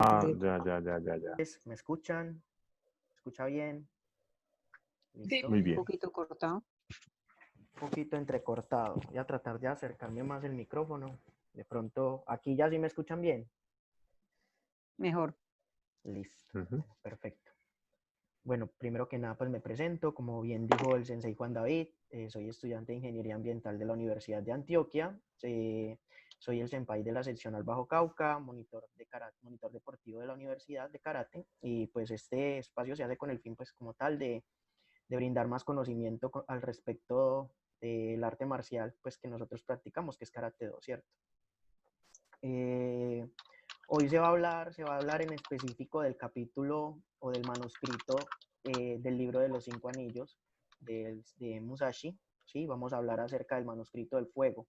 Ya. ¿Me escuchan? ¿Me escucha bien? Sí, ¿Listo? Muy un bien. poquito cortado. Un poquito entrecortado. Voy a tratar de acercarme más el micrófono. De pronto, aquí ya sí me escuchan bien. Mejor. Listo. Ujú. Perfecto. Bueno, primero que nada, pues me presento. Como bien dijo el sensei Juan David, soy estudiante de Ingeniería Ambiental de la Universidad de Antioquia. Soy el senpai de la seccional Bajo Cauca, monitor deportivo de la Universidad de Karate. Y pues este espacio se hace con el fin, pues como tal, de brindar más conocimiento al respecto del arte marcial pues, que nosotros practicamos, que es Karate-Do, ¿cierto? Hoy se va a hablar en específico del capítulo o del manuscrito del libro de los 5 anillos de Musashi, ¿sí? Vamos a hablar acerca del manuscrito del fuego.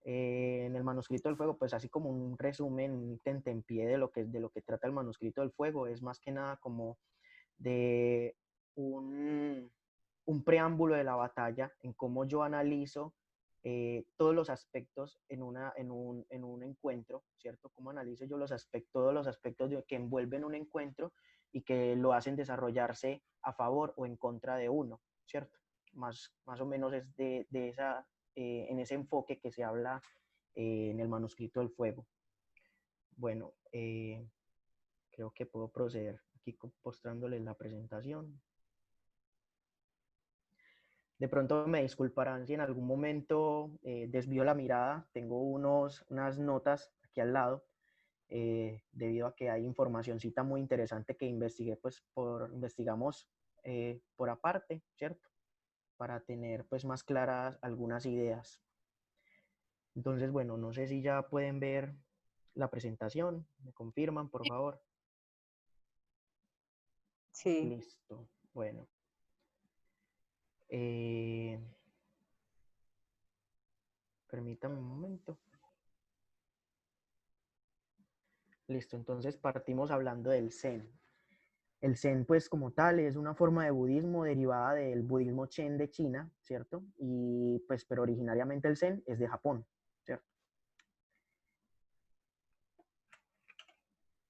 En el manuscrito del fuego, pues así como un resumen, un tentempié de lo que trata el manuscrito del fuego, es más que nada como de un preámbulo de la batalla, en cómo yo analizo todos los aspectos en un encuentro, ¿cierto? Cómo analizo yo todos los aspectos que envuelven un encuentro y que lo hacen desarrollarse a favor o en contra de uno, ¿cierto? Más o menos es en ese enfoque que se habla en el manuscrito del fuego. Bueno, creo que puedo proceder aquí mostrándoles la presentación. De pronto me disculparán si en algún momento desvío la mirada. Tengo unas notas aquí al lado, debido a que hay informacioncita muy interesante que investigamos por aparte, ¿cierto? Para tener pues más claras algunas ideas. Entonces, bueno, no sé si ya pueden ver la presentación. ¿Me confirman, por favor? Sí. Listo. Bueno. Permítame un momento. Listo, entonces partimos hablando del Zen. El Zen, pues como tal, es una forma de budismo derivada del budismo Chen de China, ¿cierto? Y pues, pero originariamente el Zen es de Japón, ¿cierto?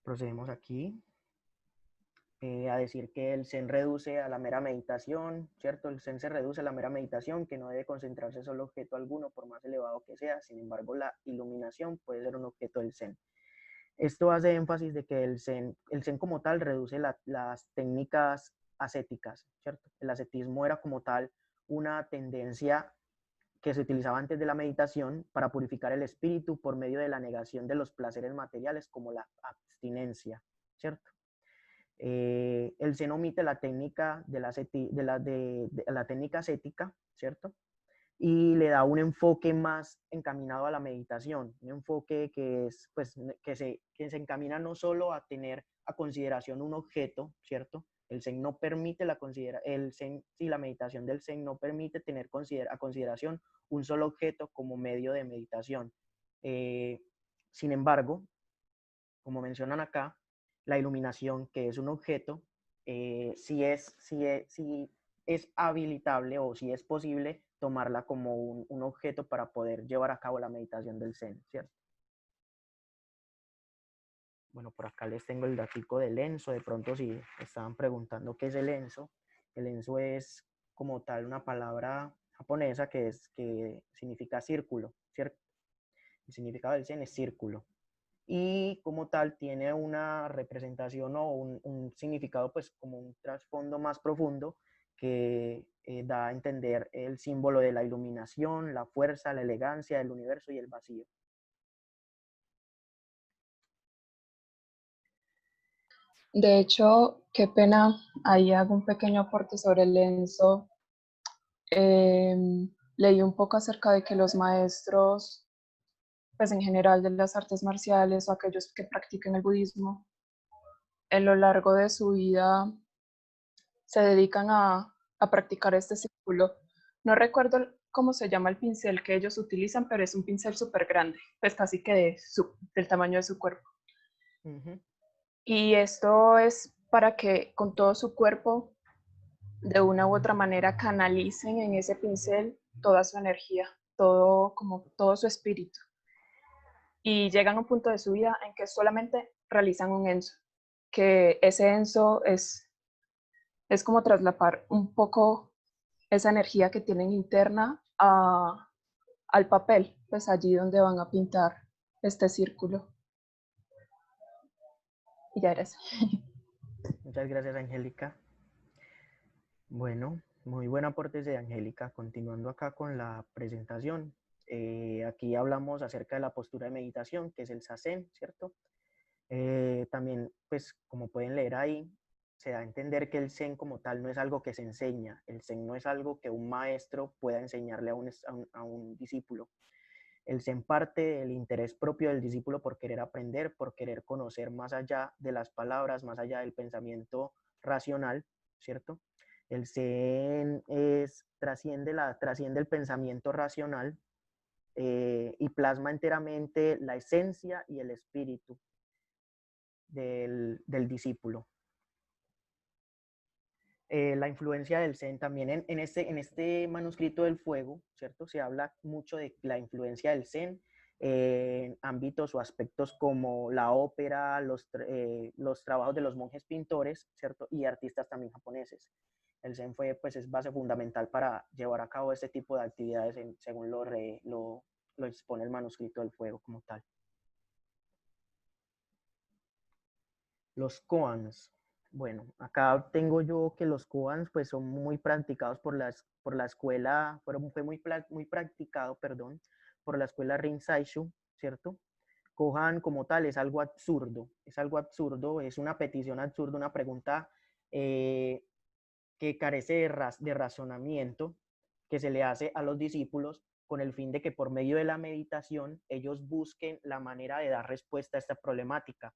Procedemos aquí a decir que el Zen reduce a la mera meditación, ¿cierto? El Zen se reduce a la mera meditación, que no debe concentrarse solo objeto alguno, por más elevado que sea. Sin embargo, la iluminación puede ser un objeto del Zen. Esto hace énfasis de que el Zen como tal reduce las técnicas ascéticas, ¿cierto? El ascetismo era como tal una tendencia que se utilizaba antes de la meditación para purificar el espíritu por medio de la negación de los placeres materiales como la abstinencia, ¿cierto? El Zen omite la técnica la técnica ascética, ¿cierto? Y le da un enfoque más encaminado a la meditación, un enfoque que es, pues, que se encamina no solo a tener a consideración un objeto, ¿cierto? El Zen no permite la meditación del Zen no permite tener a consideración un solo objeto como medio de meditación. Sin embargo, como mencionan acá, la iluminación, que es un objeto, sí es habilitable o si es posible tomarla como un objeto para poder llevar a cabo la meditación del Zen, ¿cierto? Bueno, por acá les tengo el datico del Enso. De pronto si estaban preguntando qué es el Enso es como tal una palabra japonesa que significa círculo, ¿cierto? El significado del Zen es círculo. Y como tal tiene una representación o un significado pues como un trasfondo más profundo que da a entender el símbolo de la iluminación, la fuerza, la elegancia del universo y el vacío. De hecho, qué pena, ahí hago un pequeño aporte sobre el Enso. Leí un poco acerca de que los maestros, pues en general de las artes marciales o aquellos que practican el budismo, a lo largo de su vida se dedican a practicar este círculo. No recuerdo cómo se llama el pincel que ellos utilizan, pero es un pincel súper grande, pues casi que del tamaño de su cuerpo. Uh-huh. Y esto es para que con todo su cuerpo, de una u otra manera, canalicen en ese pincel toda su energía, todo su espíritu. Y llegan a un punto de su vida en que solamente realizan un enso, que ese enso es como trasladar un poco esa energía que tienen interna al papel, pues allí donde van a pintar este círculo. Y ya eres. Muchas gracias, Angélica. Bueno, muy buen aporte de Angélica. Continuando acá con la presentación. Aquí hablamos acerca de la postura de meditación, que es el Zazen, ¿cierto? También, pues, como pueden leer ahí, se da a entender que el Zen como tal no es algo que se enseña. El Zen no es algo que un maestro pueda enseñarle a un discípulo. El Zen parte del interés propio del discípulo por querer aprender, por querer conocer más allá de las palabras, más allá del pensamiento racional, ¿cierto? El Zen trasciende el pensamiento racional y plasma enteramente la esencia y el espíritu del discípulo. La influencia del Zen también en este manuscrito del fuego, ¿cierto? Se habla mucho de la influencia del Zen en ámbitos o aspectos como la ópera, los trabajos de los monjes pintores, ¿cierto? Y artistas también japoneses. El Zen pues, es base fundamental para llevar a cabo este tipo de actividades según lo expone el manuscrito del fuego como tal. Los koans. Bueno, acá tengo yo que los koans pues son muy practicados por la escuela, fue muy practicado, perdón, por la escuela Rinzai-shu, ¿cierto? Kohan como tal es algo absurdo, es una petición absurda, una pregunta que carece de razonamiento que se le hace a los discípulos con el fin de que por medio de la meditación ellos busquen la manera de dar respuesta a esta problemática.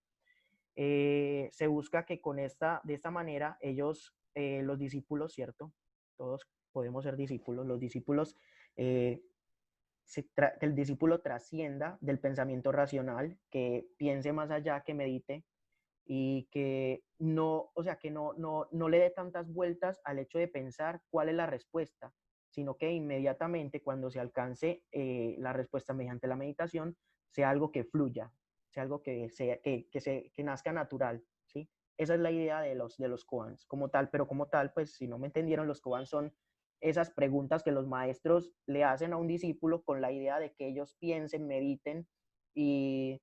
Se busca que de esta manera ellos, los discípulos, ¿cierto? Todos podemos ser discípulos, los discípulos, que el discípulo trascienda del pensamiento racional, que piense más allá, que medite y que no, o sea, que no le dé tantas vueltas al hecho de pensar cuál es la respuesta, sino que inmediatamente cuando se alcance la respuesta mediante la meditación, sea algo que fluya, sea algo que nazca natural, ¿sí? Esa es la idea de los koans como tal, pero como tal, pues si no me entendieron, los koans son esas preguntas que los maestros le hacen a un discípulo con la idea de que ellos piensen, mediten y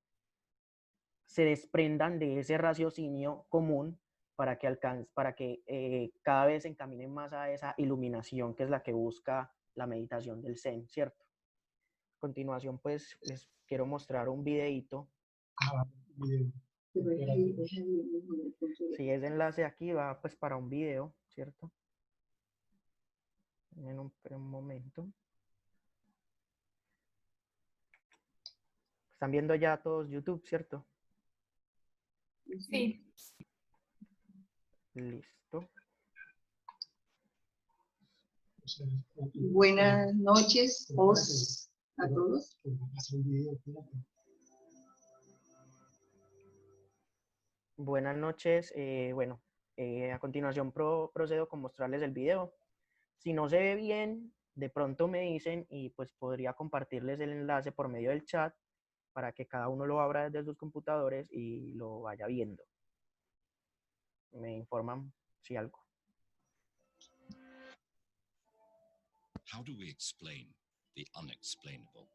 se desprendan de ese raciocinio común para que cada vez se encaminen más a esa iluminación que es la que busca la meditación del Zen, ¿cierto? A continuación, pues, les quiero mostrar un videito. Si ese enlace aquí va, pues, para un video, ¿cierto? En un momento. Están viendo ya todos YouTube, ¿cierto? Sí. Listo. Buenas noches a todos. Buenas noches. Bueno, a continuación procedo con mostrarles el video. Si no se ve bien, de pronto me dicen y pues podría compartirles el enlace por medio del chat para que cada uno lo abra desde sus computadores y lo vaya viendo. Me informan si algo. How do we explain the unexplainable?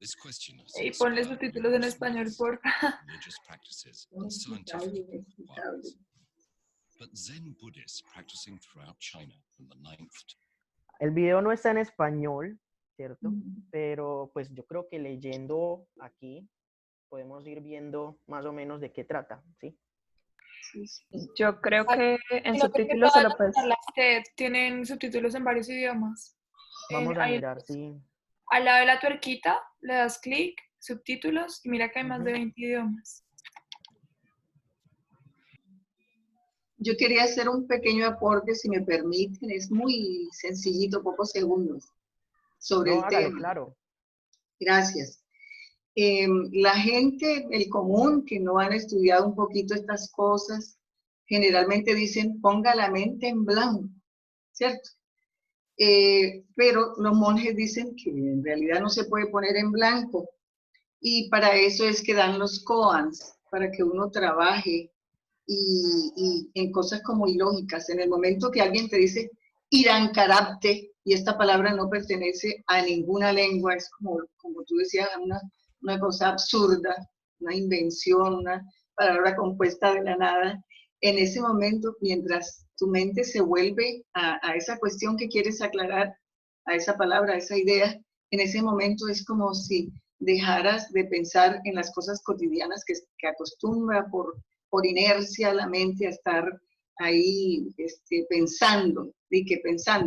This question has Y ponle inspired subtítulos en numerous español, myths, porfa. religious practices, and scientific inquiries. But Zen Buddhists practicing throughout China from the 9th. El video no está en español, ¿cierto? Pero pues yo creo que leyendo aquí podemos ir viendo más o menos de qué trata, ¿sí? Yo creo que en Creo que subtítulos se todas lo las puedes... charlas TED tienen subtítulos en varios idiomas. Vamos a Ahí mirar, sí. al lado de la tuerquita le das clic, subtítulos, y mira que hay más de 20 idiomas. Yo quería hacer un pequeño aporte, si me permiten, es muy sencillito, pocos segundos, sobre el Hágale, tema. claro. Gracias. La gente, el común, que no han estudiado un poquito estas cosas, generalmente dicen, ponga la mente en blanco, ¿cierto? Pero los monjes dicen que en realidad no se puede poner en blanco, y para eso es que dan los koans. para que uno trabaje y en cosas como ilógicas. En el momento que alguien te dice Irankarapte, y esta palabra no pertenece a ninguna lengua, es como tú decías, una cosa absurda, una invención, una palabra compuesta de la nada. En ese momento, mientras tu mente se vuelve a esa cuestión que quieres aclarar, a esa palabra, a esa idea, en ese momento es como si dejaras de pensar en las cosas cotidianas que acostumbra por inercia la mente a estar ahí pensando,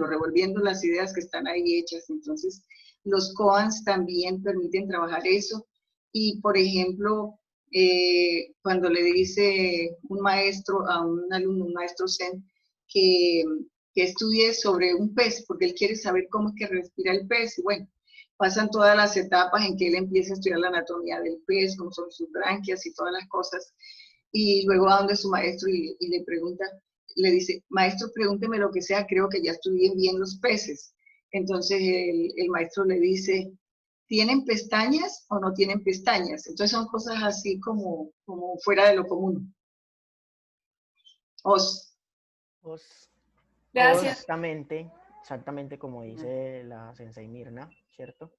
revolviendo las ideas que están ahí hechas. Entonces, los koans también permiten trabajar eso. Y, por ejemplo, cuando le dice un maestro a un alumno, un maestro zen, que estudie sobre un pez, porque él quiere saber cómo es que respira el pez. Y bueno, pasan todas las etapas en que él empieza a estudiar la anatomía del pez, cómo son sus branquias y todas las cosas. Y luego va donde su maestro y le pregunta, le dice, maestro, pregúnteme lo que sea, creo que ya estudié bien los peces. Entonces el maestro le dice, ¿tienen pestañas o no tienen pestañas? Entonces son cosas así como fuera de lo común. Os. Gracias. Exactamente como dice la Sensei Mirna, ¿cierto?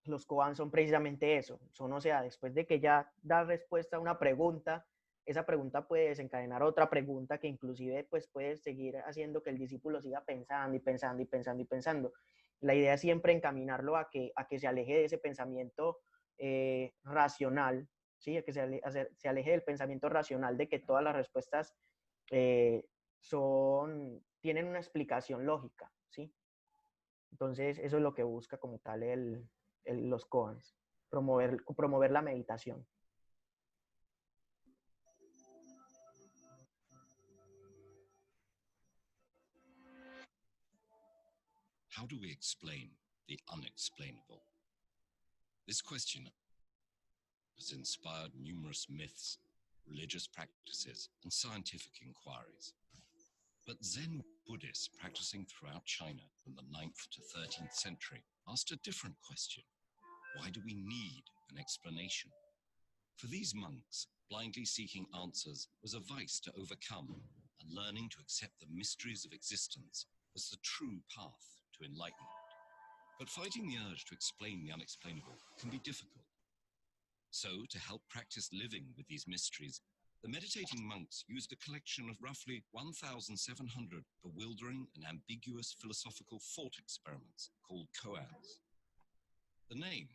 Los koans son precisamente eso, o sea, después de que ya da respuesta a una pregunta, esa pregunta puede desencadenar otra pregunta que inclusive pues puede seguir haciendo que el discípulo siga pensando y pensando y pensando y pensando. La idea es siempre encaminarlo a que se aleje de ese pensamiento racional, ¿sí? A que se aleje del pensamiento racional de que todas las respuestas tienen una explicación lógica, ¿sí? Entonces eso es lo que busca como tal los koans, promover la meditación. How do we explain the unexplainable? This question has inspired numerous myths, religious practices, and scientific inquiries. But Zen Buddhists practicing throughout China from the 9th to 13th century asked a different question. Why do we need an explanation? For these monks, blindly seeking answers was a vice to overcome, and learning to accept the mysteries of existence was the true path to enlightenment. But fighting the urge to explain the unexplainable can be difficult. So, to help practice living with these mysteries, the meditating monks used a collection of roughly 1,700 bewildering and ambiguous philosophical thought experiments called koans. The name,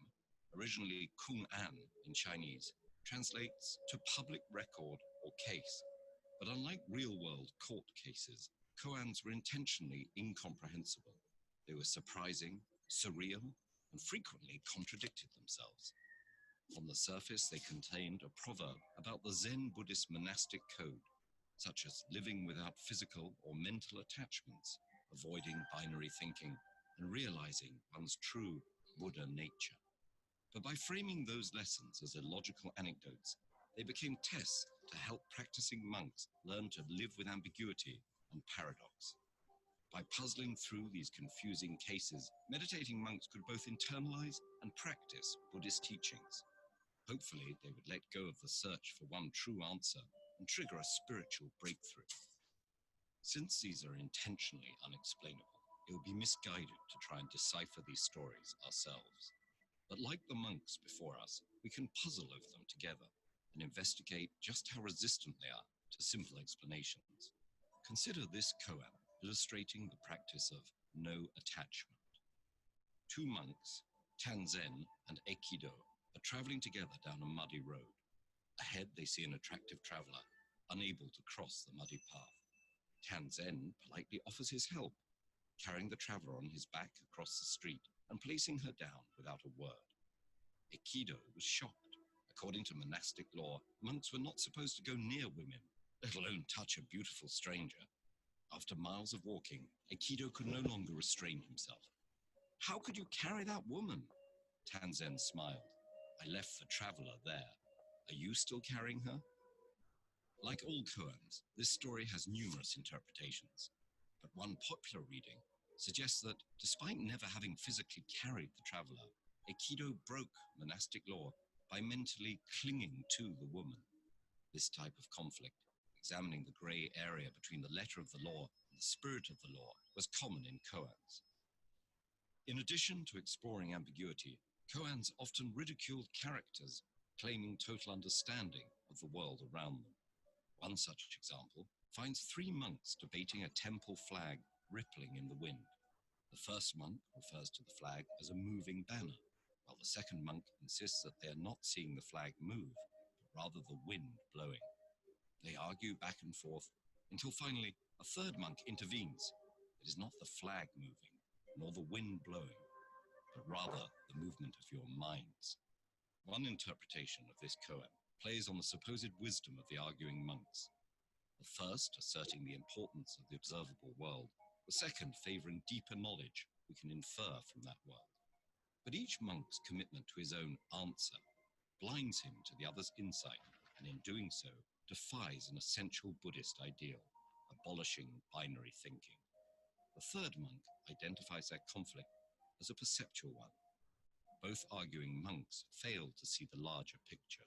originally Kung An in Chinese, translates to public record or case. But unlike real-world court cases, koans were intentionally incomprehensible. They were surprising, surreal, and frequently contradicted themselves. On the surface, they contained a proverb about the Zen Buddhist monastic code, such as living without physical or mental attachments, avoiding binary thinking, and realizing one's true Buddha nature. But by framing those lessons as illogical anecdotes, they became tests to help practicing monks learn to live with ambiguity and paradox. By puzzling through these confusing cases, meditating monks could both internalize and practice Buddhist teachings. Hopefully, they would let go of the search for one true answer and trigger a spiritual breakthrough. Since these are intentionally unexplainable, it would be misguided to try and decipher these stories ourselves. But like the monks before us, we can puzzle over them together and investigate just how resistant they are to simple explanations. Consider this koan illustrating the practice of no attachment. Two monks, Tanzen and Aikido, are traveling together down a muddy road. Ahead, they see an attractive traveler, unable to cross the muddy path. Tanzen politely offers his help, carrying the traveler on his back across the street and placing her down without a word. Aikido was shocked. According to monastic law, monks were not supposed to go near women, let alone touch a beautiful stranger. After miles of walking, Aikido could no longer restrain himself. How could you carry that woman? Tanzen smiled. I left the traveler there. Are you still carrying her? Like all koans, this story has numerous interpretations. But one popular reading suggests that despite never having physically carried the traveler, Aikido broke monastic law by mentally clinging to the woman. This type of conflict, examining the grey area between the letter of the law and the spirit of the law, was common in koans. In addition to exploring ambiguity, koans often ridiculed characters claiming total understanding of the world around them. One such example finds 3 monks debating a temple flag rippling in the wind. The first monk refers to the flag as a moving banner, while the second monk insists that they are not seeing the flag move, but rather the wind blowing. They argue back and forth until finally a third monk intervenes. It is not the flag moving, nor the wind blowing, but rather the movement of your minds. One interpretation of this koan plays on the supposed wisdom of the arguing monks. The first asserting the importance of the observable world, the second favouring deeper knowledge we can infer from that world. But each monk's commitment to his own answer blinds him to the other's insight, and in doing so defies an essential Buddhist ideal, abolishing binary thinking. The third monk identifies their conflict as a perceptual one. Both arguing monks fail to see the larger picture.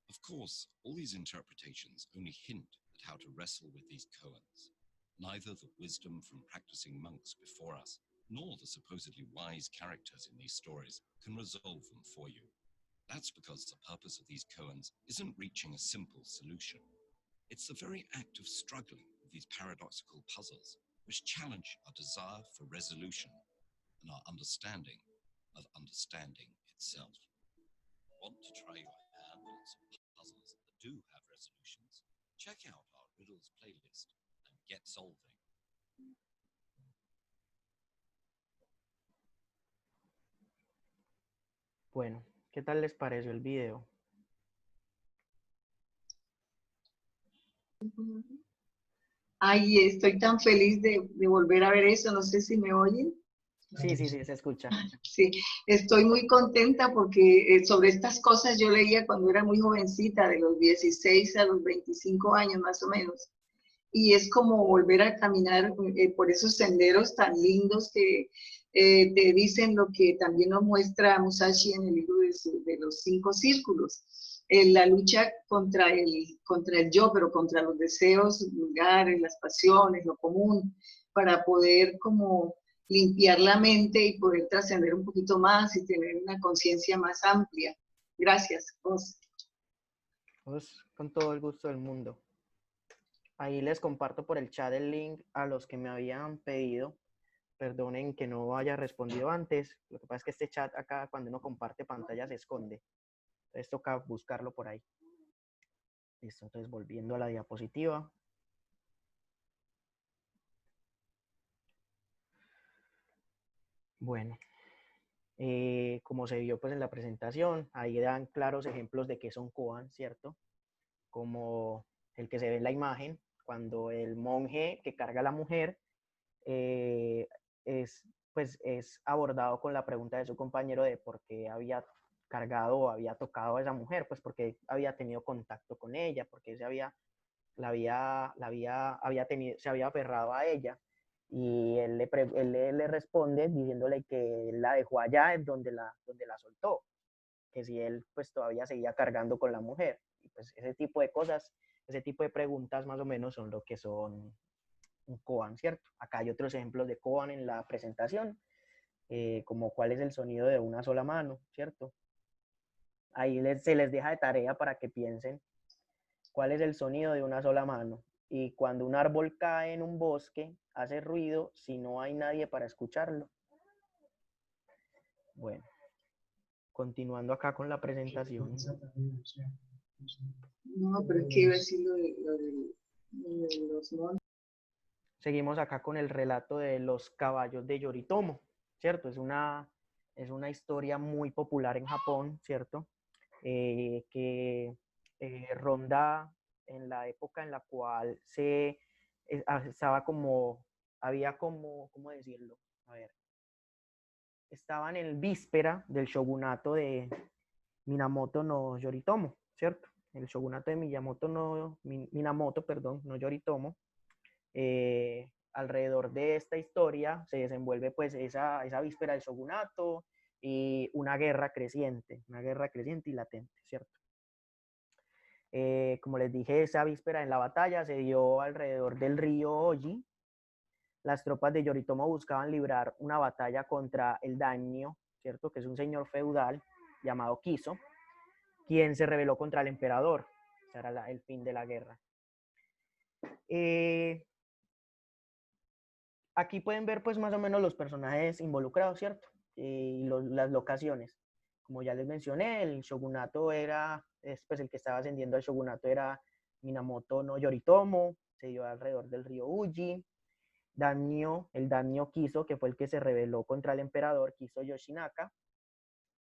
Of course, all these interpretations only hint at how to wrestle with these koans. Neither the wisdom from practicing monks before us, nor the supposedly wise characters in these stories can resolve them for you. That's because the purpose of these koans isn't reaching a simple solution. It's the very act of struggling with these paradoxical puzzles which challenge our desire for resolution and our understanding of understanding itself. Want to try your hand on some puzzles that do have resolutions? Check out our riddles playlist and get solving. Bueno, ¿qué tal les pareció el video? Ay, estoy tan feliz de volver a ver eso. No sé si me oyen. Sí, se escucha. Sí, estoy muy contenta porque sobre estas cosas yo leía cuando era muy jovencita, de los 16 a los 25 años más o menos. Y es como volver a caminar por esos senderos tan lindos que te dicen lo que también nos muestra Musashi en el libro de los 5 círculos. La lucha contra el yo, pero contra los deseos vulgares, las pasiones, lo común, para poder como limpiar la mente y poder trascender un poquito más y tener una conciencia más amplia. Gracias, vos. Pues, con todo el gusto del mundo. Ahí les comparto por el chat el link a los que me habían pedido. Perdonen que no haya respondido antes. Lo que pasa es que este chat acá, cuando uno comparte pantalla, se esconde. Entonces toca buscarlo por ahí. Listo, entonces volviendo a la diapositiva. Bueno, como se vio pues en la presentación, ahí dan claros ejemplos de qué son koan, ¿cierto? Como el que se ve en la imagen, cuando el monje que carga a la mujer es abordado con la pregunta de su compañero de por qué había cargado o había tocado a esa mujer, pues porque había tenido contacto con ella, porque se había aferrado a ella. Y él le responde diciéndole que él la dejó allá donde la soltó, que si él pues todavía seguía cargando con la mujer. Y pues ese tipo de cosas, ese tipo de preguntas más o menos son lo que son un koan, ¿cierto? Acá hay otros ejemplos de koan en la presentación, como cuál es el sonido de una sola mano, ¿cierto? Ahí se les deja de tarea para que piensen cuál es el sonido de una sola mano. Y cuando un árbol cae en un bosque, hace ruido si no hay nadie para escucharlo. Bueno, continuando acá con la presentación. No, pero es que iba a decir lo de los monos. Seguimos acá con el relato de los caballos de Yoritomo, ¿cierto? Es una historia muy popular en Japón, ¿cierto? Que ronda en la época en la cual estaba como, había como, ¿cómo decirlo? A ver, estaban en víspera del shogunato de Minamoto no Yoritomo, ¿cierto? El shogunato de Minamoto, no Yoritomo. Alrededor de esta historia se desenvuelve pues esa víspera del shogunato, y una guerra creciente y latente, ¿cierto? Como les dije, esa víspera en la batalla se dio alrededor del río Oji. Las tropas de Yoritomo buscaban librar una batalla contra el daimyo, ¿cierto? Que es un señor feudal llamado Kiso, quien se rebeló contra el emperador. Ese era el fin de la guerra. Aquí pueden ver pues más o menos los personajes involucrados, ¿cierto? Y las locaciones. Como ya les mencioné, el shogunato era, pues el que estaba ascendiendo al shogunato era Minamoto no Yoritomo, se dio alrededor del río Uji. El daimyo Kiso, que fue el que se rebeló contra el emperador, Kiso Yoshinaka.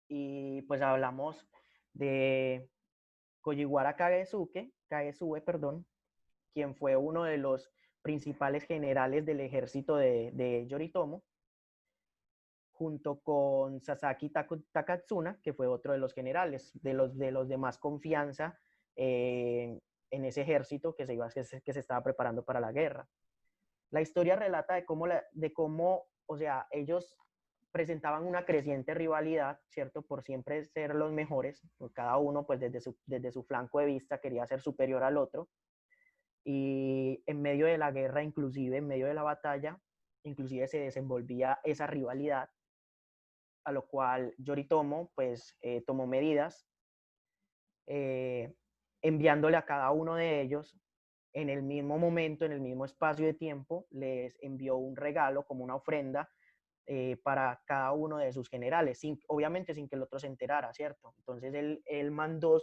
Y pues hablamos de Kojiwara Kagesue, quien fue uno de los principales generales del ejército de Yoritomo, junto con Sasaki Takatsuna, que fue otro de los generales, de los de más confianza en ese ejército que se estaba preparando para la guerra. La historia relata de cómo, o sea, ellos presentaban una creciente rivalidad, ¿cierto? Por siempre ser los mejores, cada uno pues desde su flanco de vista quería ser superior al otro. Y en medio de la guerra, inclusive en medio de la batalla, inclusive se desenvolvía esa rivalidad, a lo cual Yoritomo pues tomó medidas, enviándole a cada uno de ellos en el mismo momento, en el mismo espacio de tiempo, les envió un regalo como una ofrenda para cada uno de sus generales, obviamente sin que el otro se enterara, ¿cierto? Entonces él mandó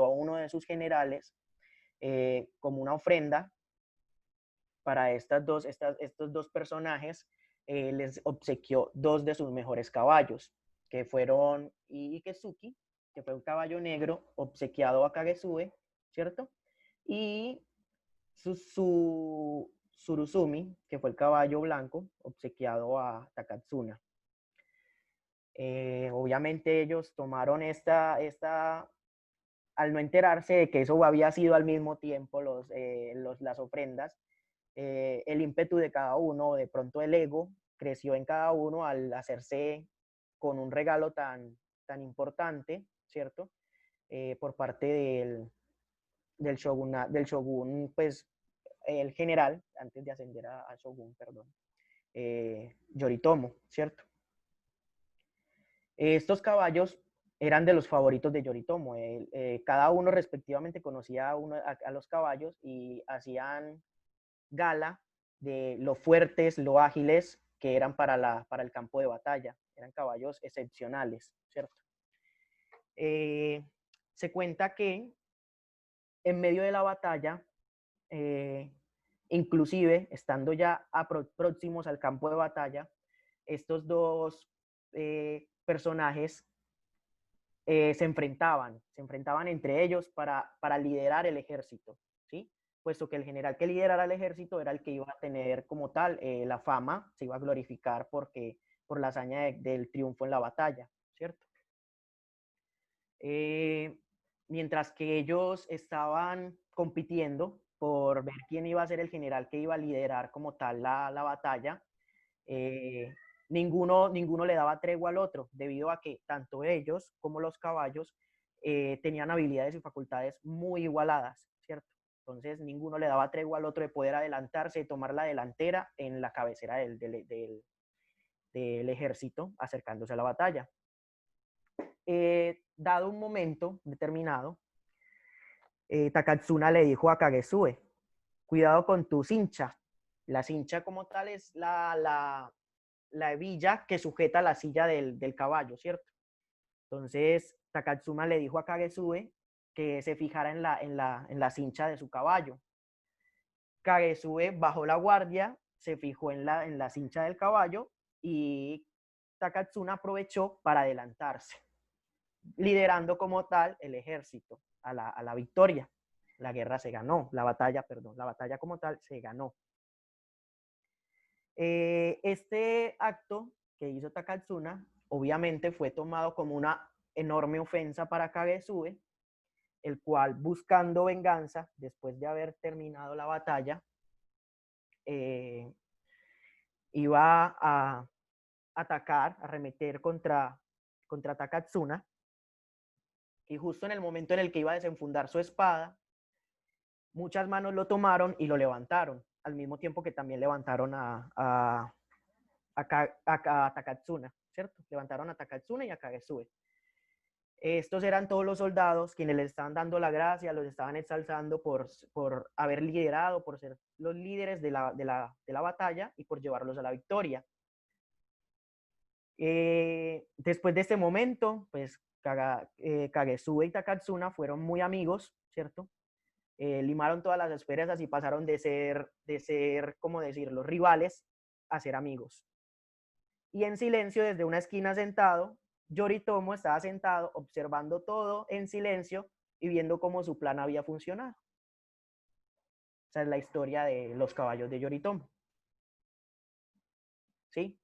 a uno de sus generales como una ofrenda para estos dos personajes, les obsequió 2 de sus mejores caballos, que fueron Ikesuki, que fue un caballo negro obsequiado a Kagesue, ¿cierto? Y Suruzumi, que fue el caballo blanco, obsequiado a Takatsuna. Obviamente ellos tomaron al no enterarse de que eso había sido al mismo tiempo las ofrendas, el ímpetu de cada uno, de pronto el ego, creció en cada uno al hacerse con un regalo tan importante, ¿cierto? Por parte del shogun, pues el general, antes de ascender a shogun, perdón, Yoritomo, ¿cierto? Estos caballos eran de los favoritos de Yoritomo. Cada uno respectivamente conocía a los caballos y hacían gala de lo fuertes, lo ágiles que eran para el campo de batalla. Eran caballos excepcionales, ¿cierto? Se cuenta que en medio de la batalla, inclusive estando ya próximos al campo de batalla, estos dos personajes se enfrentaban entre ellos para liderar el ejército, ¿sí? Puesto que el general que liderara el ejército era el que iba a tener como tal la fama, se iba a glorificar por la hazaña del triunfo en la batalla, ¿cierto? Mientras que ellos estaban compitiendo por ver quién iba a ser el general que iba a liderar como tal la batalla, ninguno le daba tregua al otro, debido a que tanto ellos como los caballos tenían habilidades y facultades muy igualadas, ¿cierto? Entonces ninguno le daba tregua al otro de poder adelantarse, de tomar la delantera en la cabecera del ejército, acercándose a la batalla. Dado un momento determinado, Takatsuna le dijo a Kagesue: cuidado con tu cincha. La cincha como tal es la hebilla que sujeta la silla del caballo, ¿cierto? Entonces Takatsuna le dijo a Kagesue que se fijara en la cincha de su caballo. Kagesue bajó la guardia, se fijó en la cincha del caballo y Takatsuna aprovechó para adelantarse, liderando como tal el ejército a la victoria. La guerra se ganó, la batalla como tal se ganó. Este acto que hizo Takatsuna obviamente fue tomado como una enorme ofensa para Kagesue, el cual, buscando venganza después de haber terminado la batalla, iba a atacar, a arremeter contra contra Takatsuna, y justo en el momento en el que iba a desenfundar su espada, muchas manos lo tomaron y lo levantaron, al mismo tiempo que también levantaron a Takatsuna, ¿cierto? Levantaron a Takatsuna y a Kagesue. Estos eran todos los soldados quienes les estaban dando la gracia, los estaban exalzando por haber liderado, por ser los líderes de la batalla y por llevarlos a la victoria. Después de este momento, pues Kagesue y Takatsuna fueron muy amigos, ¿cierto? Limaron todas las asperezas y pasaron de ser, ¿cómo decirlo?, rivales a ser amigos. Y en silencio, desde una esquina sentado, Yoritomo estaba sentado observando todo en silencio y viendo cómo su plan había funcionado. Esa es la historia de los caballos de Yoritomo. ¿Sí?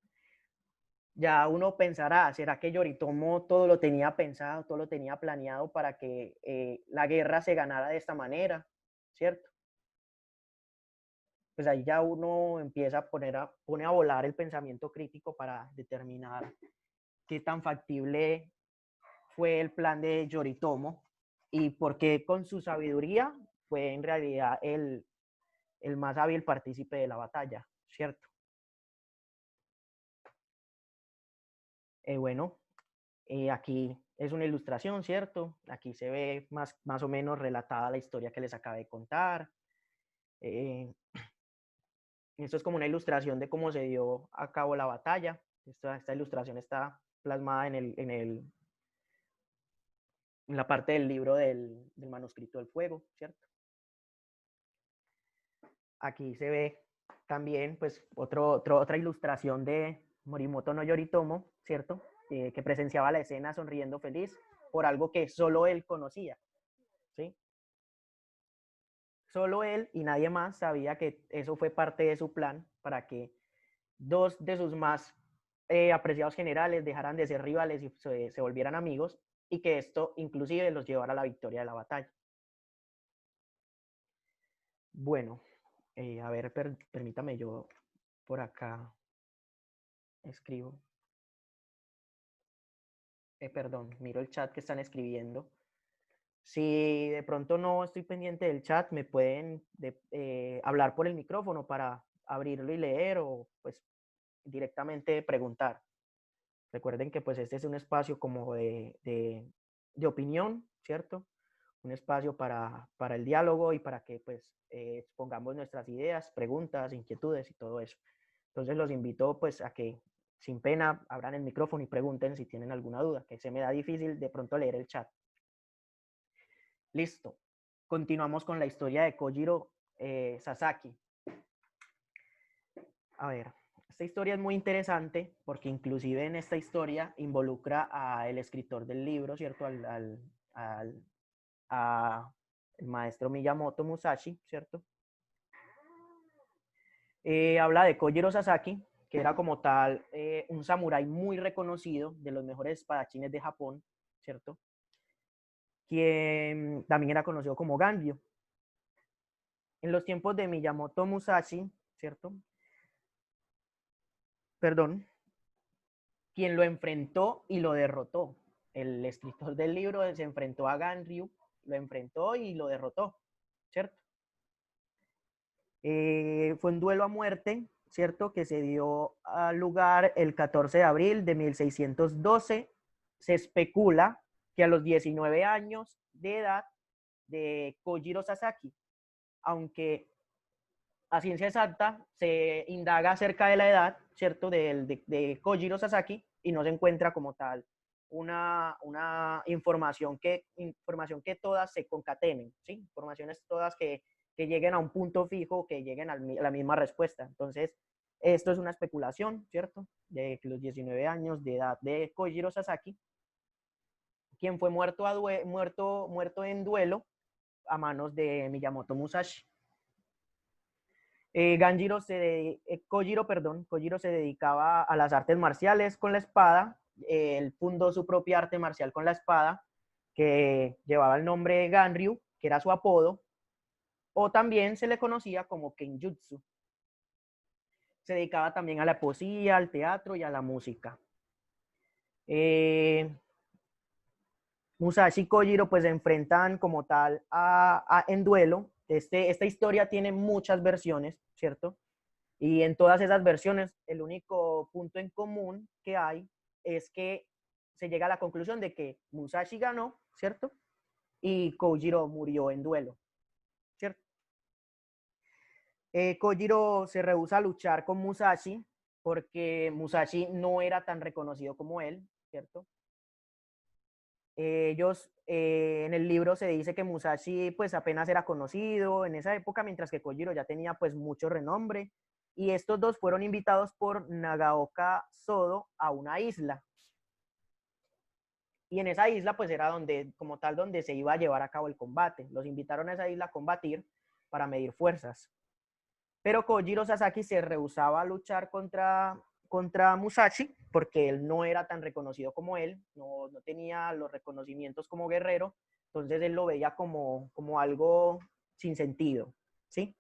Ya uno pensará, ¿será que Yoritomo todo lo tenía pensado, todo lo tenía planeado para que la guerra se ganara de esta manera? ¿Cierto? Pues ahí ya uno empieza a pone a volar el pensamiento crítico para determinar qué tan factible fue el plan de Yoritomo y por qué con su sabiduría fue en realidad el más hábil partícipe de la batalla, ¿cierto? Bueno, aquí es una ilustración, ¿cierto? Aquí se ve más o menos relatada la historia que les acabé de contar. Esto es como una ilustración de cómo se dio a cabo la batalla. Esta ilustración está plasmada en la parte del libro del manuscrito del fuego, ¿cierto? Aquí se ve también pues otra ilustración de Morimoto no Yoritomo, ¿cierto? Que presenciaba la escena sonriendo feliz por algo que solo él conocía, ¿sí? Solo él y nadie más sabía que eso fue parte de su plan para que dos de sus más apreciados generales dejaran de ser rivales y se volvieran amigos, y que esto inclusive los llevara a la victoria de la batalla. Bueno, a ver, permítame, yo por acá escribo. Perdón, miro el chat que están escribiendo. Si de pronto no estoy pendiente del chat, me pueden hablar por el micrófono para abrirlo y leer, o pues directamente preguntar. Recuerden que pues este es un espacio como de opinión, ¿cierto? Un espacio para el diálogo y para que pues expongamos nuestras ideas, preguntas, inquietudes y todo eso. Entonces los invito pues a que sin pena abran el micrófono y pregunten si tienen alguna duda, que se me da difícil de pronto leer el chat. Listo. Continuamos con la historia de Kojiro Sasaki. A ver, esta historia es muy interesante porque inclusive en esta historia involucra al escritor del libro, ¿cierto? al maestro Miyamoto Musashi, ¿cierto? Habla de Kojiro Sasaki, que era como tal un samurái muy reconocido, de los mejores espadachines de Japón, ¿cierto? Quien también era conocido como Ganryu. En los tiempos de Miyamoto Musashi, ¿cierto? Perdón, quien lo enfrentó y lo derrotó. El escritor del libro se enfrentó a Ganryu, lo enfrentó y lo derrotó, ¿cierto? Fue un duelo a muerte, ¿cierto? Que se dio a lugar el 14 de abril de 1612. Se especula que a los 19 años de edad de Kojiro Sasaki, aunque a ciencia exacta se indaga acerca de la edad, ¿cierto? De Kojiro Sasaki, y no se encuentra como tal una información que todas se concatenen, ¿sí? Informaciones todas que lleguen a un punto fijo, que lleguen a la misma respuesta. Entonces, esto es una especulación, ¿cierto? De los 19 años de edad de Kojiro Sasaki, quien fue muerto en duelo a manos de Miyamoto Musashi. Kojiro se dedicaba a las artes marciales con la espada. Él fundó su propia arte marcial con la espada, que llevaba el nombre de Ganryu, que era su apodo, o también se le conocía como Kenjutsu. Se dedicaba también a la poesía, al teatro y a la música. Musashi y Kojiro pues se enfrentan como tal en duelo. Esta historia tiene muchas versiones, ¿cierto? Y en todas esas versiones, el único punto en común que hay es que se llega a la conclusión de que Musashi ganó, ¿cierto? Y Kojiro murió en duelo, ¿cierto? Kojiro se rehúsa a luchar con Musashi porque Musashi no era tan reconocido como él, ¿cierto? Ellos, en el libro se dice que Musashi pues apenas era conocido en esa época, mientras que Kojiro ya tenía pues mucho renombre. Y estos dos fueron invitados por Nagaoka Sodo a una isla. Y en esa isla pues era donde, como tal, donde se iba a llevar a cabo el combate. Los invitaron a esa isla a combatir para medir fuerzas. Pero Kojiro Sasaki se rehusaba a luchar contra Musashi porque él no era tan reconocido como él, no tenía los reconocimientos como guerrero, entonces él lo veía como algo sin sentido, ¿sí?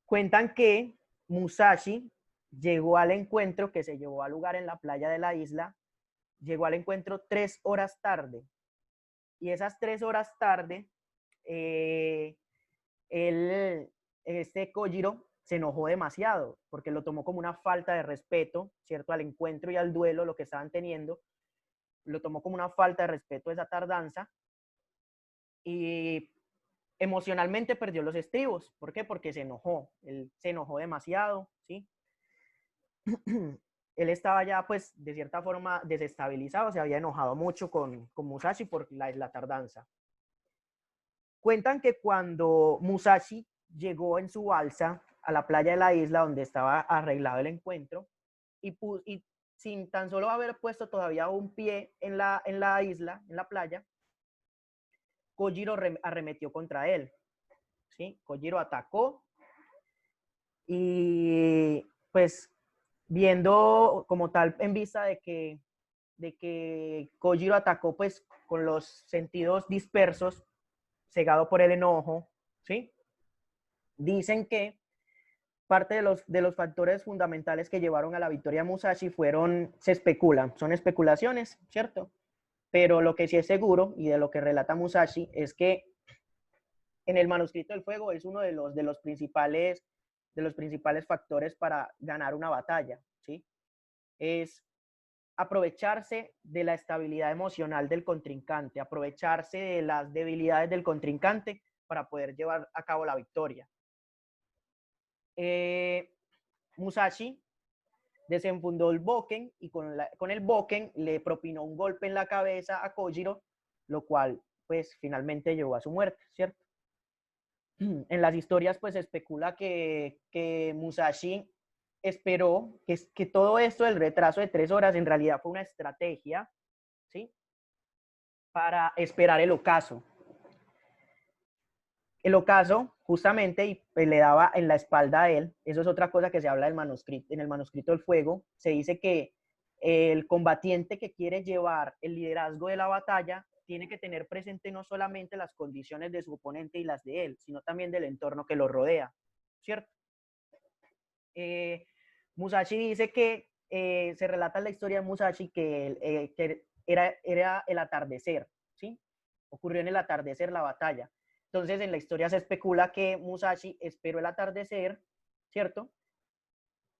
Cuentan que Musashi llegó al encuentro que se llevó a lugar en la playa de la isla, llegó al encuentro 3 horas tarde, y esas 3 horas tarde, Kojiro se enojó demasiado porque lo tomó como una falta de respeto, ¿cierto? Al encuentro y al duelo, lo que estaban teniendo, lo tomó como una falta de respeto esa tardanza y emocionalmente perdió los estribos. ¿Por qué? Porque se enojó, él se enojó demasiado, ¿sí? Él estaba ya, pues, de cierta forma desestabilizado, se había enojado mucho con Musashi por la tardanza. Cuentan que cuando Musashi llegó en su balsa a la playa de la isla donde estaba arreglado el encuentro y sin tan solo haber puesto todavía un pie en la isla, en la playa, Kojiro arremetió contra él, ¿sí? Kojiro atacó y pues viendo como tal en vista de que Kojiro atacó pues con los sentidos dispersos, cegado por el enojo, ¿sí? Dicen que parte de los factores fundamentales que llevaron a la victoria de Musashi se especulan, son especulaciones, ¿cierto? Pero lo que sí es seguro, y de lo que relata Musashi, es que en el manuscrito del fuego es uno de los principales factores para ganar una batalla, ¿sí? Es aprovecharse de la estabilidad emocional del contrincante, aprovecharse de las debilidades del contrincante para poder llevar a cabo la victoria. Musashi desenfundó el boken y con el boken le propinó un golpe en la cabeza a Kojiro, lo cual pues finalmente llevó a su muerte, ¿cierto? En las historias pues se especula que Musashi esperó que todo esto del retraso de 3 horas en realidad fue una estrategia, ¿sí? Para esperar el ocaso. El ocaso, justamente, y pues, le daba en la espalda a él. Eso es otra cosa que se habla del manuscrito, en el manuscrito del fuego. Se dice que el combatiente que quiere llevar el liderazgo de la batalla tiene que tener presente no solamente las condiciones de su oponente y las de él, sino también del entorno que lo rodea, ¿cierto? Musashi dice que se relata la historia de Musashi que era el atardecer, ¿sí? Ocurrió en el atardecer la batalla. Entonces, en la historia se especula que Musashi esperó el atardecer, ¿cierto?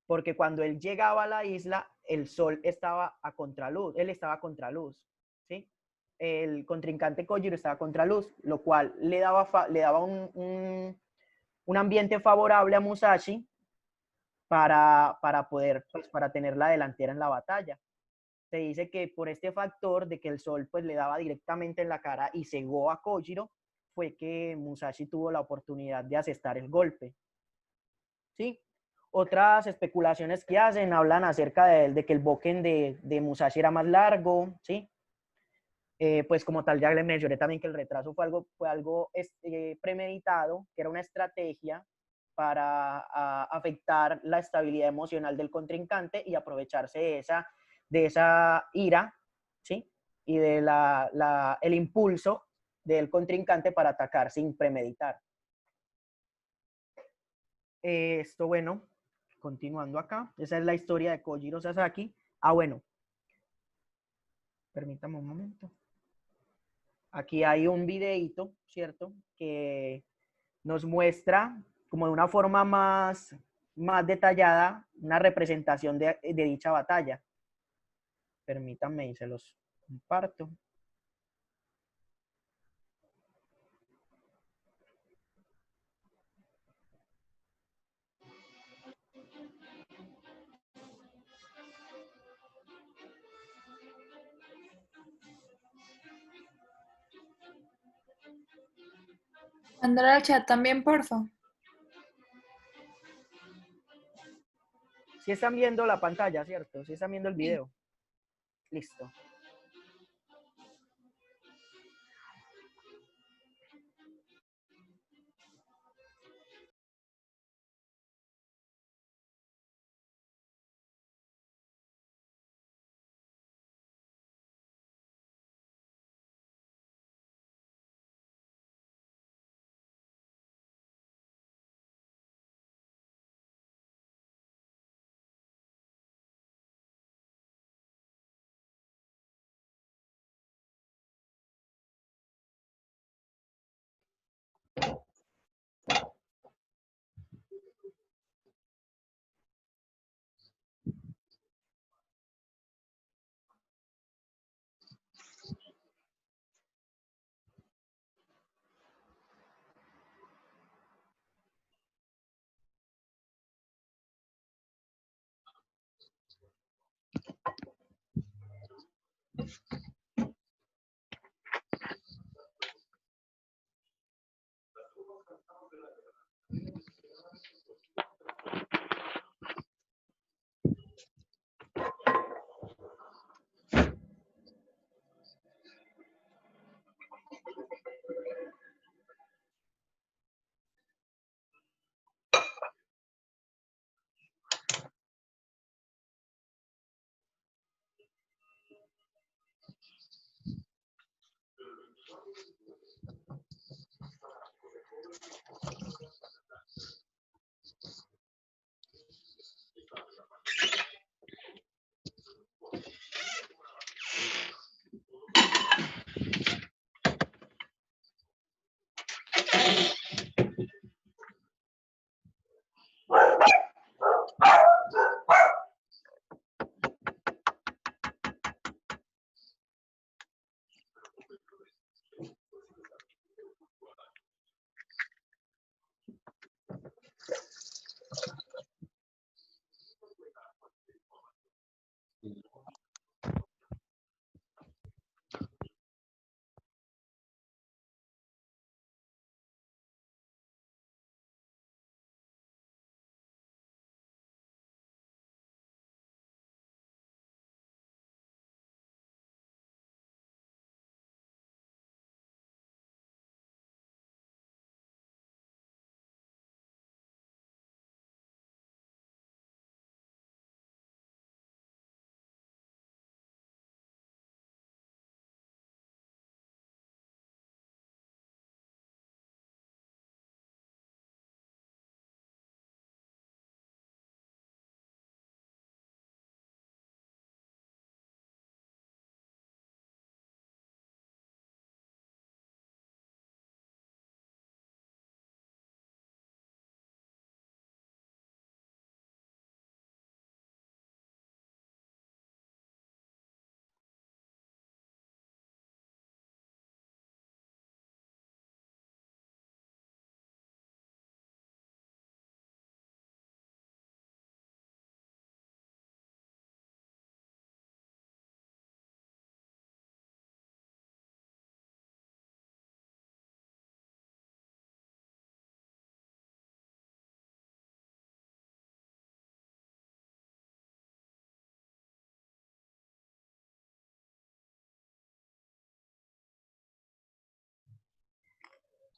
Porque cuando él llegaba a la isla, el sol estaba a contraluz, él estaba a contraluz, ¿sí? El contrincante Kojiro estaba a contraluz, lo cual le daba un ambiente favorable a Musashi para poder, pues, para tener la delantera en la batalla. Se dice que por este factor de que el sol pues le daba directamente en la cara y cegó a Kojiro, fue que Musashi tuvo la oportunidad de asestar el golpe, ¿sí? Otras especulaciones que hacen hablan acerca de que el boken de Musashi era más largo, ¿sí? Pues como tal ya le mencioné también que el retraso fue algo premeditado, que era una estrategia para afectar la estabilidad emocional del contrincante y aprovecharse de esa ira, ¿sí? Y de el impulso del contrincante para atacar sin premeditar. Esto, bueno, continuando acá, esa es la historia de Kojiro Sasaki. Bueno, permítame un momento. aquí hay un videíto, ¿cierto? Que nos muestra como de una forma más detallada una representación de dicha batalla. Permítanme y se los comparto. Mándalo al chat también, porfa. Si están viendo la pantalla, ¿cierto? Si están viendo el video. Listo.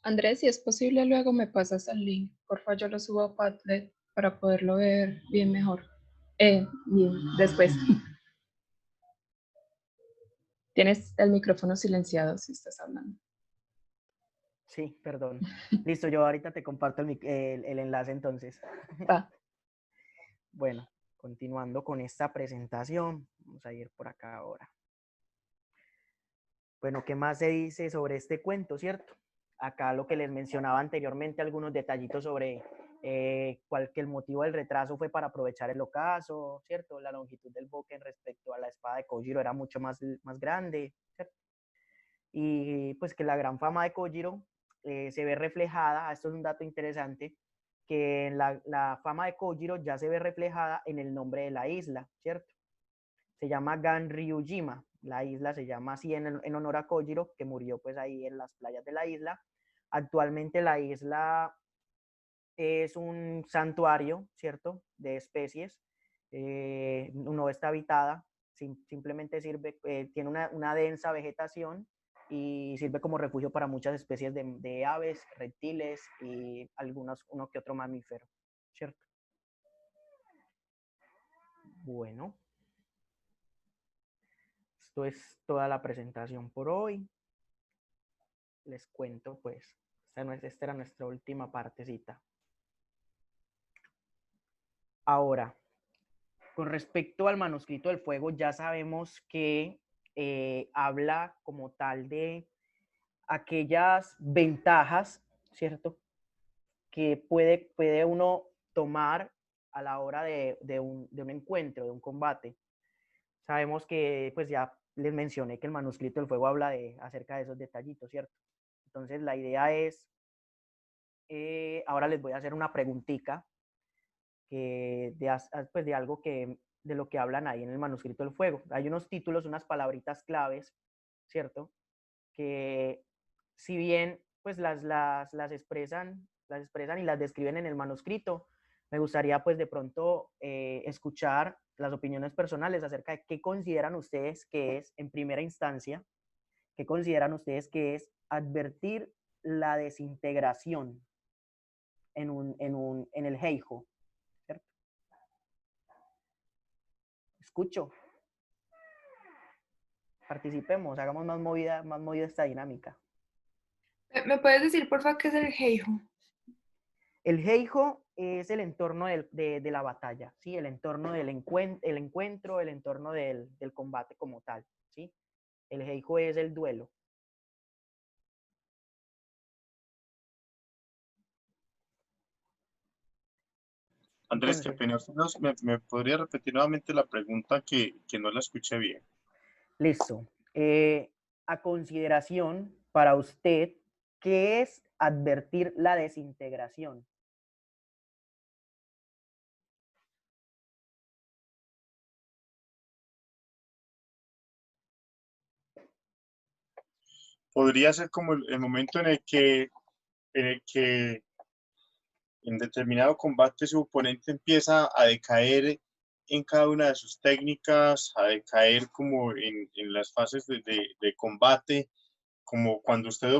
Andrés, si es posible, luego me pasas el link. Porfa, yo lo subo a Padlet para poderlo ver bien mejor. Bien, después. Tienes el micrófono silenciado si estás hablando. Sí, perdón. Listo, yo ahorita te comparto el enlace entonces. Va. Bueno, continuando con esta presentación, vamos a ir por acá ahora. Bueno, ¿qué más se dice sobre este cuento, cierto? Acá lo que les mencionaba anteriormente, algunos detallitos sobre que el motivo del retraso fue para aprovechar el ocaso, ¿cierto? La longitud del boken respecto a la espada de Kojiro era mucho más grande, ¿cierto? Y pues que la gran fama de Kojiro se ve reflejada, esto es un dato interesante, que la fama de Kojiro ya se ve reflejada en el nombre de la isla, ¿cierto? Se llama Ganryujima, la isla se llama así en honor a Kojiro, que murió pues ahí en las playas de la isla. Actualmente la isla es un santuario, ¿cierto?, de especies, no está habitada, simplemente sirve, tiene una densa vegetación y sirve como refugio para muchas especies de aves, reptiles y uno que otro mamífero, ¿cierto? Bueno, esto es toda la presentación por hoy. Les cuento, pues, esta era nuestra última partecita. Ahora, con respecto al manuscrito del fuego, ya sabemos que habla como tal de aquellas ventajas, ¿cierto?, que puede uno tomar a la hora de un encuentro, de un combate. Sabemos que, pues ya les mencioné que el manuscrito del fuego habla acerca de esos detallitos, ¿cierto? Entonces la idea es, ahora les voy a hacer una preguntita pues de algo de lo que hablan ahí en el manuscrito del fuego. Hay unos títulos, unas palabritas claves, ¿cierto?, que si bien pues las expresan y las describen en el manuscrito, me gustaría pues de pronto escuchar las opiniones personales acerca de qué consideran ustedes que es, en primera instancia, qué consideran ustedes que es advertir la desintegración en el Heijo, ¿cierto? Escucho. Participemos, hagamos más movida esta dinámica. ¿Me puedes decir, porfa, qué es el Heijo? El Heijo es el entorno de la batalla, ¿sí? El entorno del encuentro, el entorno del combate como tal, ¿sí? El Heijo es el duelo. Andrés, Entonces, qué pena. ¿Me podría repetir nuevamente la pregunta que no la escuché bien? listo. A consideración para usted, ¿qué es advertir la desintegración? Podría ser como el momento en el que en determinado combate su oponente empieza a decaer en cada una de sus técnicas, a decaer como en las fases de combate, como cuando usted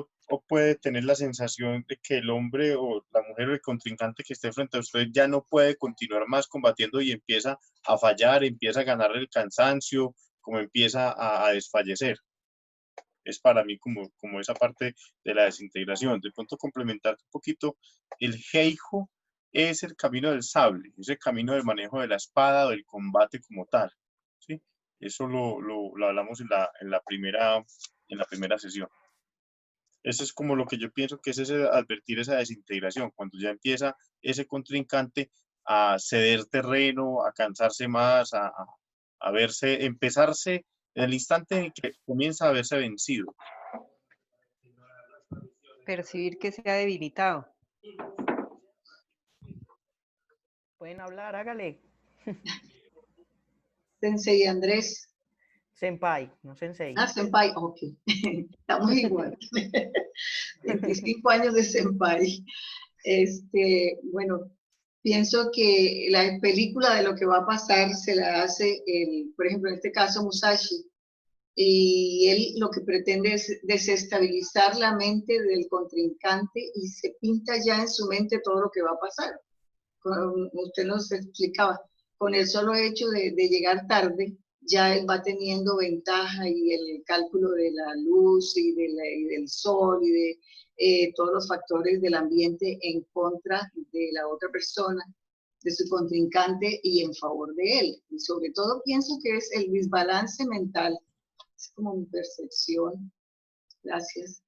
puede tener la sensación de que el hombre o la mujer o el contrincante que esté frente a usted ya no puede continuar más combatiendo y empieza a fallar, empieza a ganar el cansancio, como empieza a desfallecer. Es para mí como esa parte de la desintegración. De pronto complementar un poquito, el Heijo es el camino del sable, es el camino del manejo de la espada o del combate como tal, ¿sí? Eso lo hablamos en la primera sesión. Eso es como lo que yo pienso que es advertir esa desintegración, cuando ya empieza ese contrincante a ceder terreno, a cansarse más, a empezarse en el instante en que comienza a verse vencido. Percibir que se ha debilitado. ¿Pueden hablar? Hágale. Sensei Andrés. Senpai, no sensei. Ah, senpai, ok. Estamos igual. 25 años de senpai. Bueno, pienso que la película de lo que va a pasar se la hace, por ejemplo, en este caso Musashi, y él lo que pretende es desestabilizar la mente del contrincante y se pinta ya en su mente todo lo que va a pasar. Usted nos explicaba, con el solo hecho de llegar tarde, ya él va teniendo ventaja y el cálculo de la luz y del sol y de todos los factores del ambiente en contra de la otra persona, de su contrincante y en favor de él. Y sobre todo pienso que es el desbalance mental, es como mi percepción, Gracias.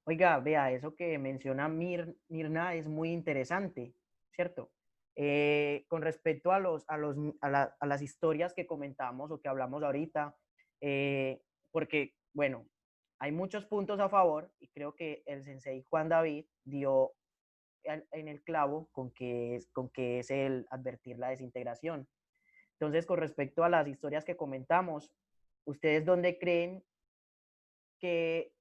Oiga, vea, eso que menciona Mirna es muy interesante, ¿cierto? Con respecto a las historias que comentamos o que hablamos ahorita, porque, bueno, hay muchos puntos a favor y creo que el sensei Juan David dio en el clavo con que es el advertir la desintegración. Entonces, con respecto a las historias que comentamos, ¿ustedes dónde creen que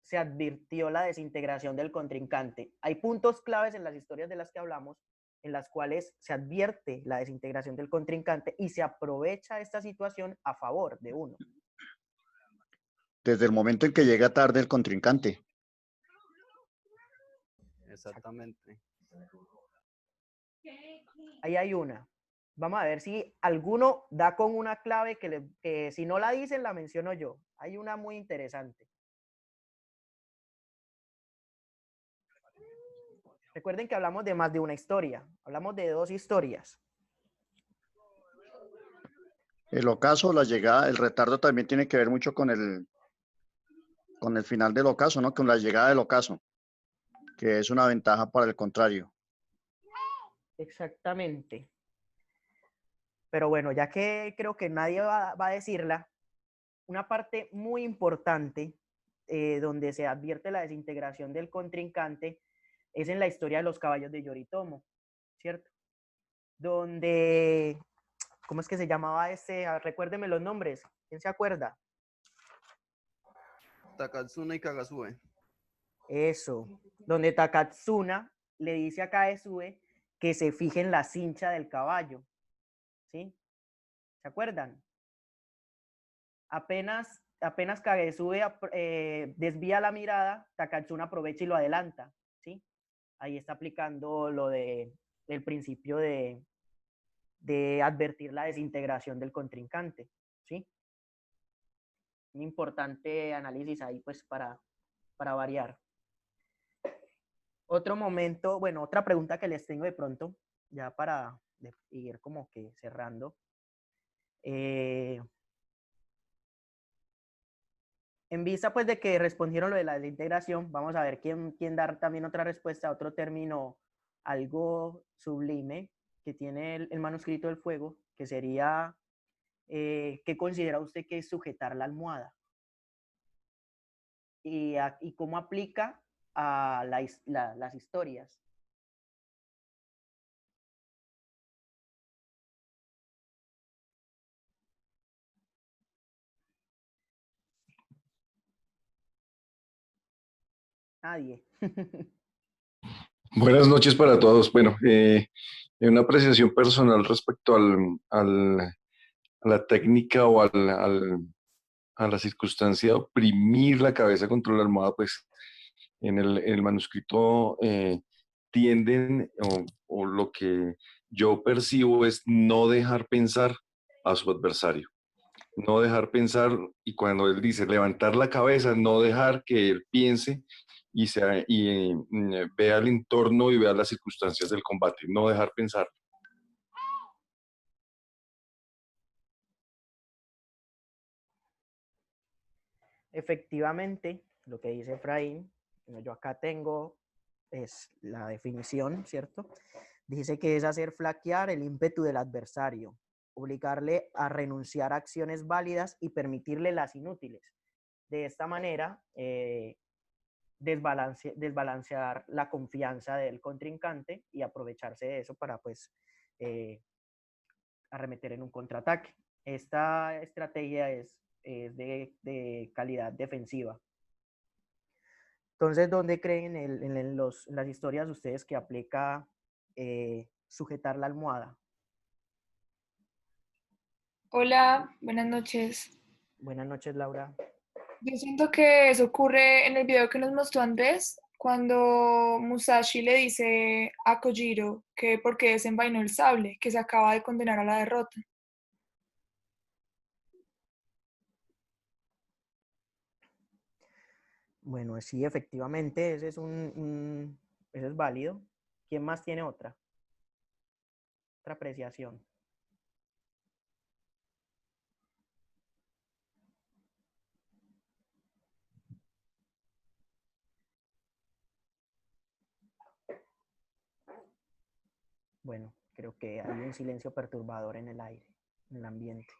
se advirtió la desintegración del contrincante? Hay puntos claves en las historias de las que hablamos en las cuales se advierte la desintegración del contrincante y se aprovecha esta situación a favor de uno. Desde el momento en que llega tarde el contrincante. Exactamente. Ahí hay una. Vamos a ver si alguno da con una clave que si no la dicen la menciono yo. Hay una muy interesante. Recuerden que hablamos de más de una historia. Hablamos de 2 historias. El ocaso, la llegada, el retardo también tiene que ver mucho con el final del ocaso, ¿no? Con la llegada del ocaso, que es una ventaja para el contrario. Exactamente. Pero bueno, ya que creo que nadie va a decirla, una parte muy importante donde se advierte la desintegración del contrincante es en la historia de los caballos de Yoritomo, ¿cierto? Donde, ¿cómo es que se llamaba ese? Recuérdeme los nombres, ¿quién se acuerda? Takatsuna y Kagasue. Eso, donde Takatsuna le dice a Kaesue que se fije en la cincha del caballo, ¿sí? ¿Se acuerdan? Apenas Kagesue desvía la mirada, Takatsuna aprovecha y lo adelanta, ¿sí? Ahí está aplicando el principio de advertir la desintegración del contrincante, ¿sí? Un importante análisis ahí, pues, para variar. Otro momento, bueno, otra pregunta que les tengo de pronto, ya para ir como que cerrando. En vista pues de que respondieron lo de la desintegración, vamos a ver quién dar también otra respuesta a otro término algo sublime que tiene el manuscrito del fuego, que sería, ¿qué considera usted que es sujetar la almohada? Y cómo aplica a las historias. Nadie. Buenas noches para todos. Bueno, una apreciación personal respecto a la técnica o a la circunstancia de oprimir la cabeza contra la almohada, pues en el manuscrito tienden, o lo que yo percibo es no dejar pensar a su adversario. No dejar pensar, y cuando él dice levantar la cabeza, no dejar que él piense y vea el entorno y vea las circunstancias del combate, no dejar pensar. Efectivamente, lo que dice Efraín, yo acá tengo es la definición, ¿cierto? Dice que es hacer flaquear el ímpetu del adversario, obligarle a renunciar a acciones válidas y permitirle las inútiles. De esta manera, desbalancear la confianza del contrincante y aprovecharse de eso para, pues, arremeter en un contraataque. Esta estrategia es de calidad defensiva. Entonces, ¿dónde creen en las historias ustedes que aplica sujetar la almohada? Hola, buenas noches. Buenas noches, Laura. Yo siento que eso ocurre en el video que nos mostró Andrés, cuando Musashi le dice a Kojiro que por qué desenvainó el sable, que se acaba de condenar a la derrota. Bueno, sí, efectivamente, ese es válido. ¿Quién más tiene otra? Otra apreciación. Bueno, creo que hay un silencio perturbador en el aire, en el ambiente.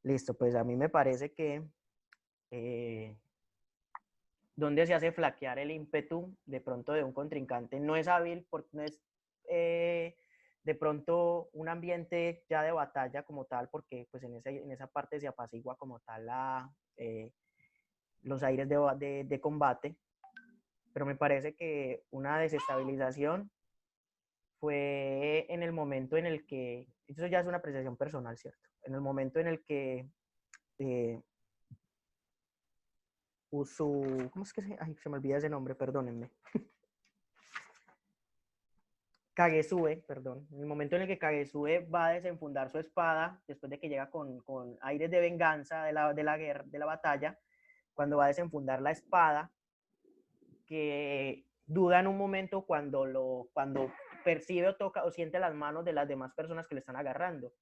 Listo, pues a mí me parece que donde se hace flaquear el ímpetu de pronto de un contrincante no es hábil, porque no es de pronto un ambiente ya de batalla como tal, porque pues en esa parte se apacigua como tal los aires de combate, pero me parece que una desestabilización fue en el momento en el que, eso ya es una apreciación personal, ¿cierto? En el momento en el que ¿cómo es que se me olvida ese nombre? Perdónenme. Kagesue, perdón. En el momento en el que Kagesue va a desenfundar su espada, después de que llega con aires de venganza de la guerra, de la batalla, cuando va a desenfundar la espada, que duda en un momento cuando percibe o toca o siente las manos de las demás personas que le están agarrando,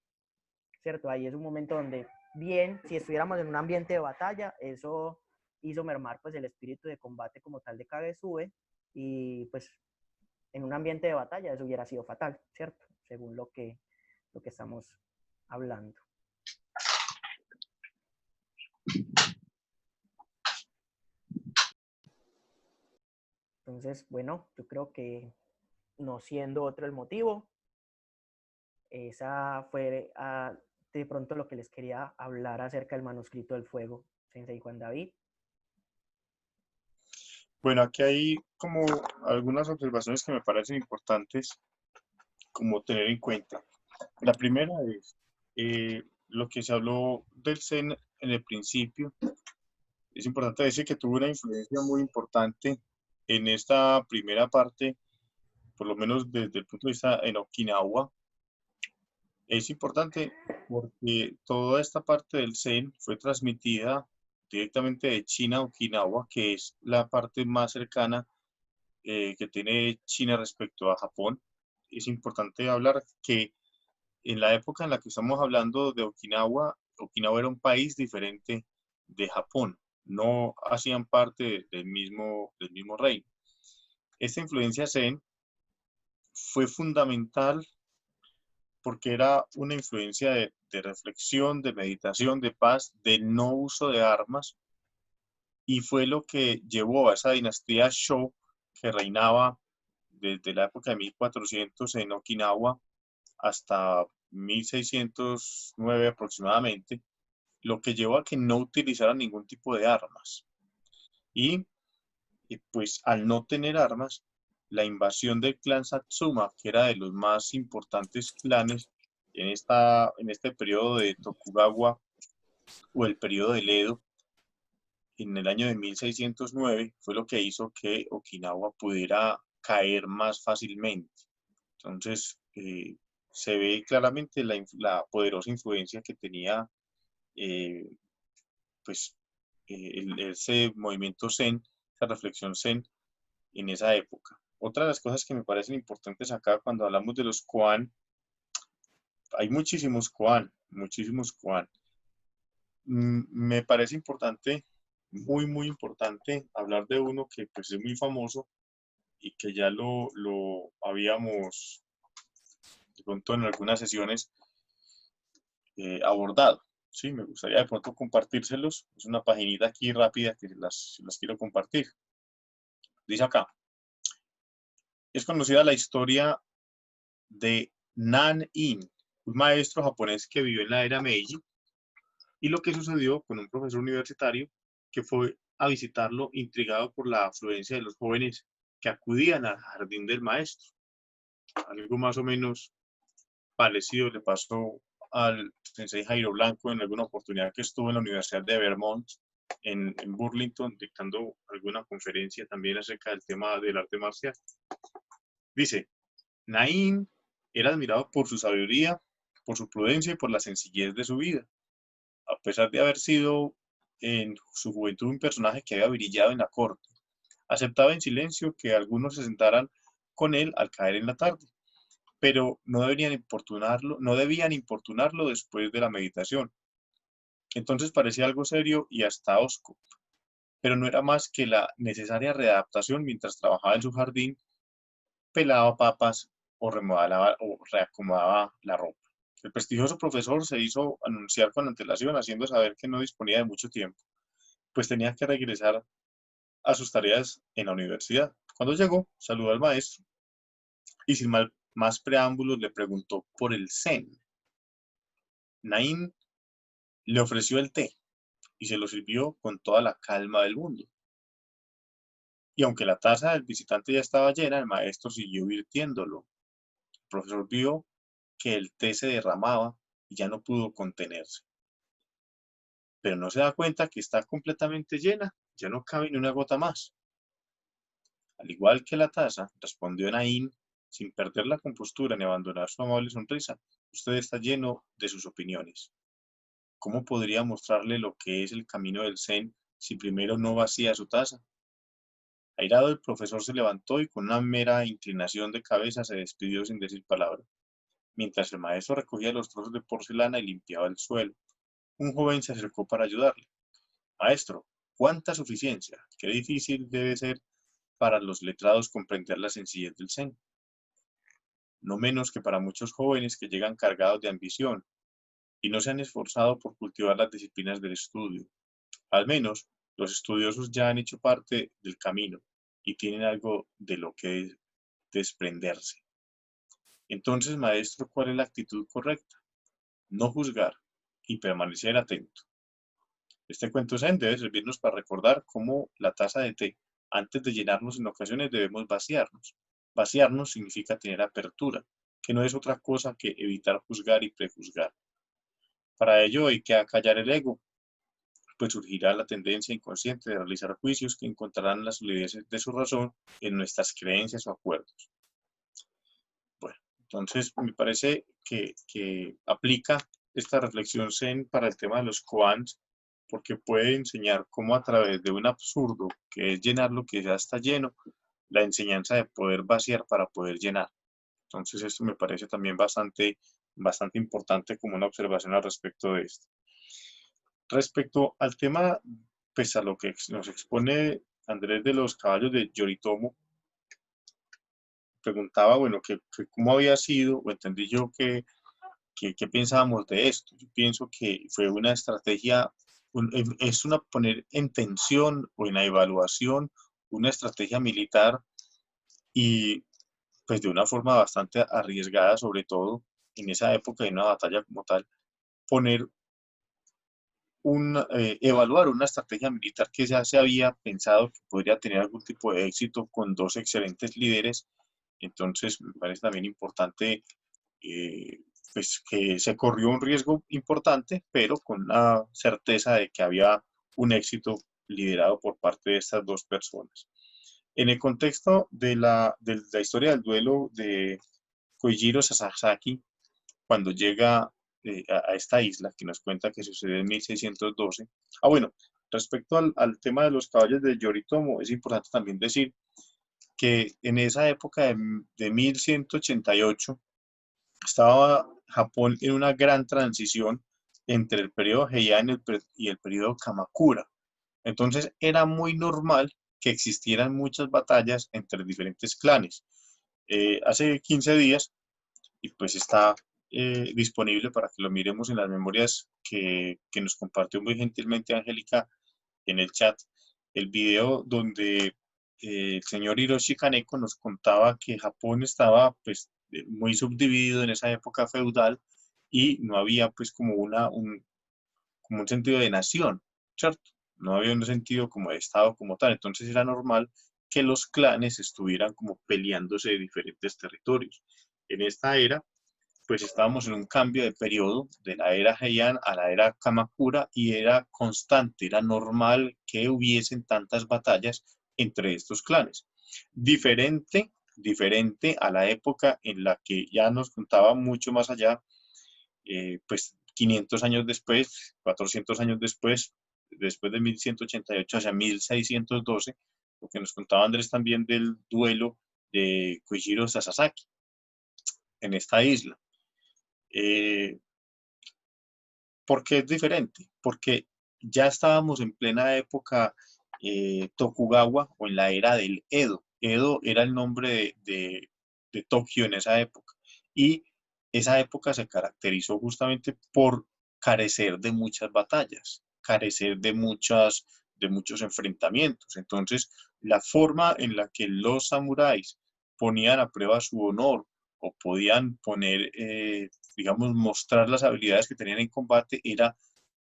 ¿cierto? Ahí es un momento donde, bien, si estuviéramos en un ambiente de batalla, eso hizo mermar pues el espíritu de combate como tal de Kagesue, y pues en un ambiente de batalla eso hubiera sido fatal, ¿cierto? Según lo que estamos hablando. Entonces, bueno, yo creo que no siendo otro el motivo, esa fue de pronto lo que les quería hablar acerca del manuscrito del fuego, Sensei Juan David. Bueno, aquí hay como algunas observaciones que me parecen importantes como tener en cuenta. La primera es lo que se habló del Zen en el principio. Es importante decir que tuvo una influencia muy importante en esta primera parte, por lo menos desde el punto de vista en Okinawa. Es importante porque toda esta parte del Zen fue transmitida directamente de China a Okinawa, que es la parte más cercana que tiene China respecto a Japón. Es importante hablar que en la época en la que estamos hablando de Okinawa, Okinawa era un país diferente de Japón. No hacían parte del mismo reino. Esta influencia Zen fue fundamental porque era una influencia de reflexión, de meditación, de paz, de no uso de armas, y fue lo que llevó a esa dinastía Shō que reinaba desde la época de 1400 en Okinawa hasta 1609 aproximadamente, lo que llevó a que no utilizaran ningún tipo de armas. Y pues al no tener armas, la invasión del clan Satsuma, que era de los más importantes clanes en este periodo de Tokugawa o el periodo del Edo, en el año de 1609, fue lo que hizo que Okinawa pudiera caer más fácilmente. Entonces, se ve claramente la poderosa influencia que tenía ese movimiento Zen, esa reflexión Zen en esa época. Otra de las cosas que me parecen importantes acá cuando hablamos de los koan, hay muchísimos koan. Me parece importante, muy importante, hablar de uno que pues es muy famoso y que ya lo habíamos de pronto en algunas sesiones abordado. Sí, me gustaría de pronto compartírselos. Es una paginita aquí rápida que las quiero compartir. Dice acá: es conocida la historia de Nan-in, un maestro japonés que vivió en la era Meiji, y lo que sucedió con un profesor universitario que fue a visitarlo intrigado por la afluencia de los jóvenes que acudían al jardín del maestro. Algo más o menos parecido le pasó al sensei Jairo Blanco en alguna oportunidad que estuvo en la Universidad de Vermont en Burlington dictando alguna conferencia también acerca del tema del arte marcial. Dice: Nain era admirado por su sabiduría, por su prudencia y por la sencillez de su vida. A pesar de haber sido en su juventud un personaje que había brillado en la corte, aceptaba en silencio que algunos se sentaran con él al caer en la tarde, pero no debían importunarlo después de la meditación. Entonces parecía algo serio y hasta hosco. pero no era más que la necesaria readaptación mientras trabajaba en su jardín, pelaba papas o remodelaba o reacomodaba la ropa. El prestigioso profesor se hizo anunciar con antelación, haciendo saber que no disponía de mucho tiempo, pues tenía que regresar a sus tareas en la universidad. Cuando llegó, saludó al maestro y sin más preámbulos le preguntó por el zen. Naim le ofreció el té y se lo sirvió con toda la calma del mundo. Y aunque la taza del visitante ya estaba llena, el maestro siguió virtiéndolo. El profesor vio que el té se derramaba y ya no pudo contenerse. Pero no se da cuenta que está completamente llena, ya no cabe ni una gota más. Al igual que la taza, respondió Naim, sin perder la compostura ni abandonar su amable sonrisa, usted está lleno de sus opiniones. ¿Cómo podría mostrarle lo que es el camino del Zen si primero no vacía su taza? Airado, el profesor se levantó y con una mera inclinación de cabeza se despidió sin decir palabra. Mientras el maestro recogía los trozos de porcelana y limpiaba el suelo, un joven se acercó para ayudarle. Maestro, ¿cuánta suficiencia? Qué difícil debe ser para los letrados comprender la sencillez del Zen. No menos que para muchos jóvenes que llegan cargados de ambición y no se han esforzado por cultivar las disciplinas del estudio. Al menos, los estudiosos ya han hecho parte del camino y tienen algo de lo que desprenderse. Entonces, maestro, ¿cuál es la actitud correcta? No juzgar y permanecer atento. Este cuento Zen debe servirnos para recordar cómo la taza de té, antes de llenarnos en ocasiones debemos vaciarnos. Vaciarnos significa tener apertura, que no es otra cosa que evitar juzgar y prejuzgar. Para ello hay que acallar el ego, pues surgirá la tendencia inconsciente de realizar juicios que encontrarán la solidez de su razón en nuestras creencias o acuerdos. Bueno, entonces me parece que aplica esta reflexión Zen para el tema de los koans, porque puede enseñar cómo a través de un absurdo, que es llenar lo que ya está lleno, la enseñanza de poder vaciar para poder llenar. Entonces esto me parece también bastante importante como una observación al respecto de esto. Respecto al tema, pues a lo que nos expone Andrés de los caballos de Yoritomo, preguntaba, bueno, que cómo había sido, o entendí yo que pensábamos de esto. Yo pienso que fue una estrategia, es una poner en tensión o en la evaluación una estrategia militar y pues de una forma bastante arriesgada, sobre todo en esa época de una batalla como tal, poner evaluar una estrategia militar que ya se había pensado que podría tener algún tipo de éxito con dos excelentes líderes. Entonces, me parece también importante pues que se corrió un riesgo importante, pero con la certeza de que había un éxito liderado por parte de estas dos personas. En el contexto de la historia del duelo de Koichiro Sasaki, cuando llega a esta isla que nos cuenta que sucede en 1612. Bueno, respecto al tema de los caballos de Yoritomo, es importante también decir que en esa época de 1188 estaba Japón en una gran transición entre el periodo Heian y el periodo Kamakura. Entonces era muy normal que existieran muchas batallas entre diferentes clanes. Hace 15 días, y pues está disponible para que lo miremos en las memorias que nos compartió muy gentilmente Angélica en el chat, el video donde el señor Hiroshi Kaneko nos contaba que Japón estaba pues muy subdividido en esa época feudal y no había pues como como un sentido de nación, ¿cierto? No había un sentido como de Estado como tal, entonces era normal que los clanes estuvieran como peleándose de diferentes territorios. En esta era, pues estábamos en un cambio de periodo de la era Heian a la era Kamakura y era constante, era normal que hubiesen tantas batallas entre estos clanes. Diferente a la época en la que ya nos contaba mucho más allá, pues 500 años después, 400 años después de 1188 hacia 1612, lo que nos contaba Andrés también del duelo de Koichiro Sasaki en esta isla. ¿Por qué es diferente? Porque ya estábamos en plena época Tokugawa o en la era del Edo. Edo era el nombre de Tokio en esa época. Y esa época se caracterizó justamente por carecer de muchas batallas, carecer de muchos enfrentamientos. Entonces, la forma en la que los samuráis ponían a prueba su honor o podían poner, digamos, mostrar las habilidades que tenían en combate era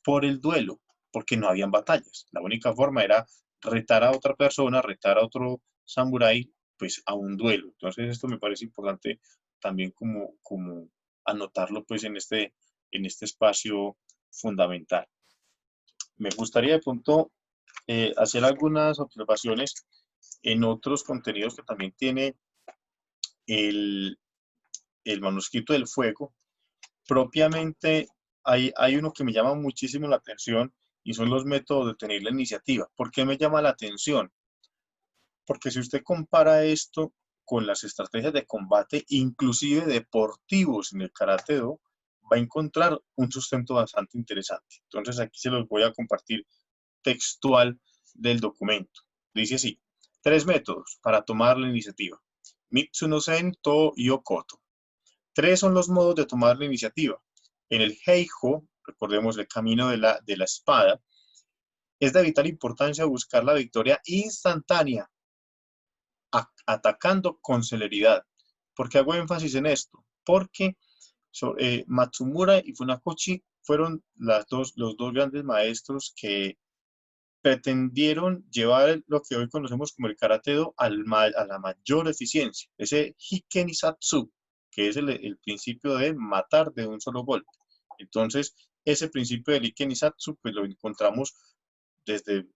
por el duelo, porque no habían batallas. La única forma era retar a otra persona, retar a otro samurái, pues a un duelo. Entonces esto me parece importante también como anotarlo pues en este espacio fundamental. Me gustaría de pronto hacer algunas observaciones en otros contenidos que también tiene el manuscrito del fuego. Propiamente hay uno que me llama muchísimo la atención y son los métodos de tener la iniciativa. ¿Por qué me llama la atención? Porque si usted compara esto con las estrategias de combate, inclusive deportivos en el Karate Do, va a encontrar un sustento bastante interesante. Entonces aquí se los voy a compartir textual del documento. Dice así: 3 métodos para tomar la iniciativa. Mitsuno-sen to Yokoto. 3 son los modos de tomar la iniciativa. En el Heijo, recordemos el camino de la espada, es de vital importancia buscar la victoria instantánea, atacando con celeridad. ¿Por qué hago énfasis en esto? Porque Matsumura y Funakoshi fueron los dos grandes maestros que pretendieron llevar lo que hoy conocemos como el Karate Do a la mayor eficiencia. Ese Hikenisatsu, que es el principio de matar de un solo golpe. Entonces, ese principio del Hikenisatsu, pues lo encontramos desde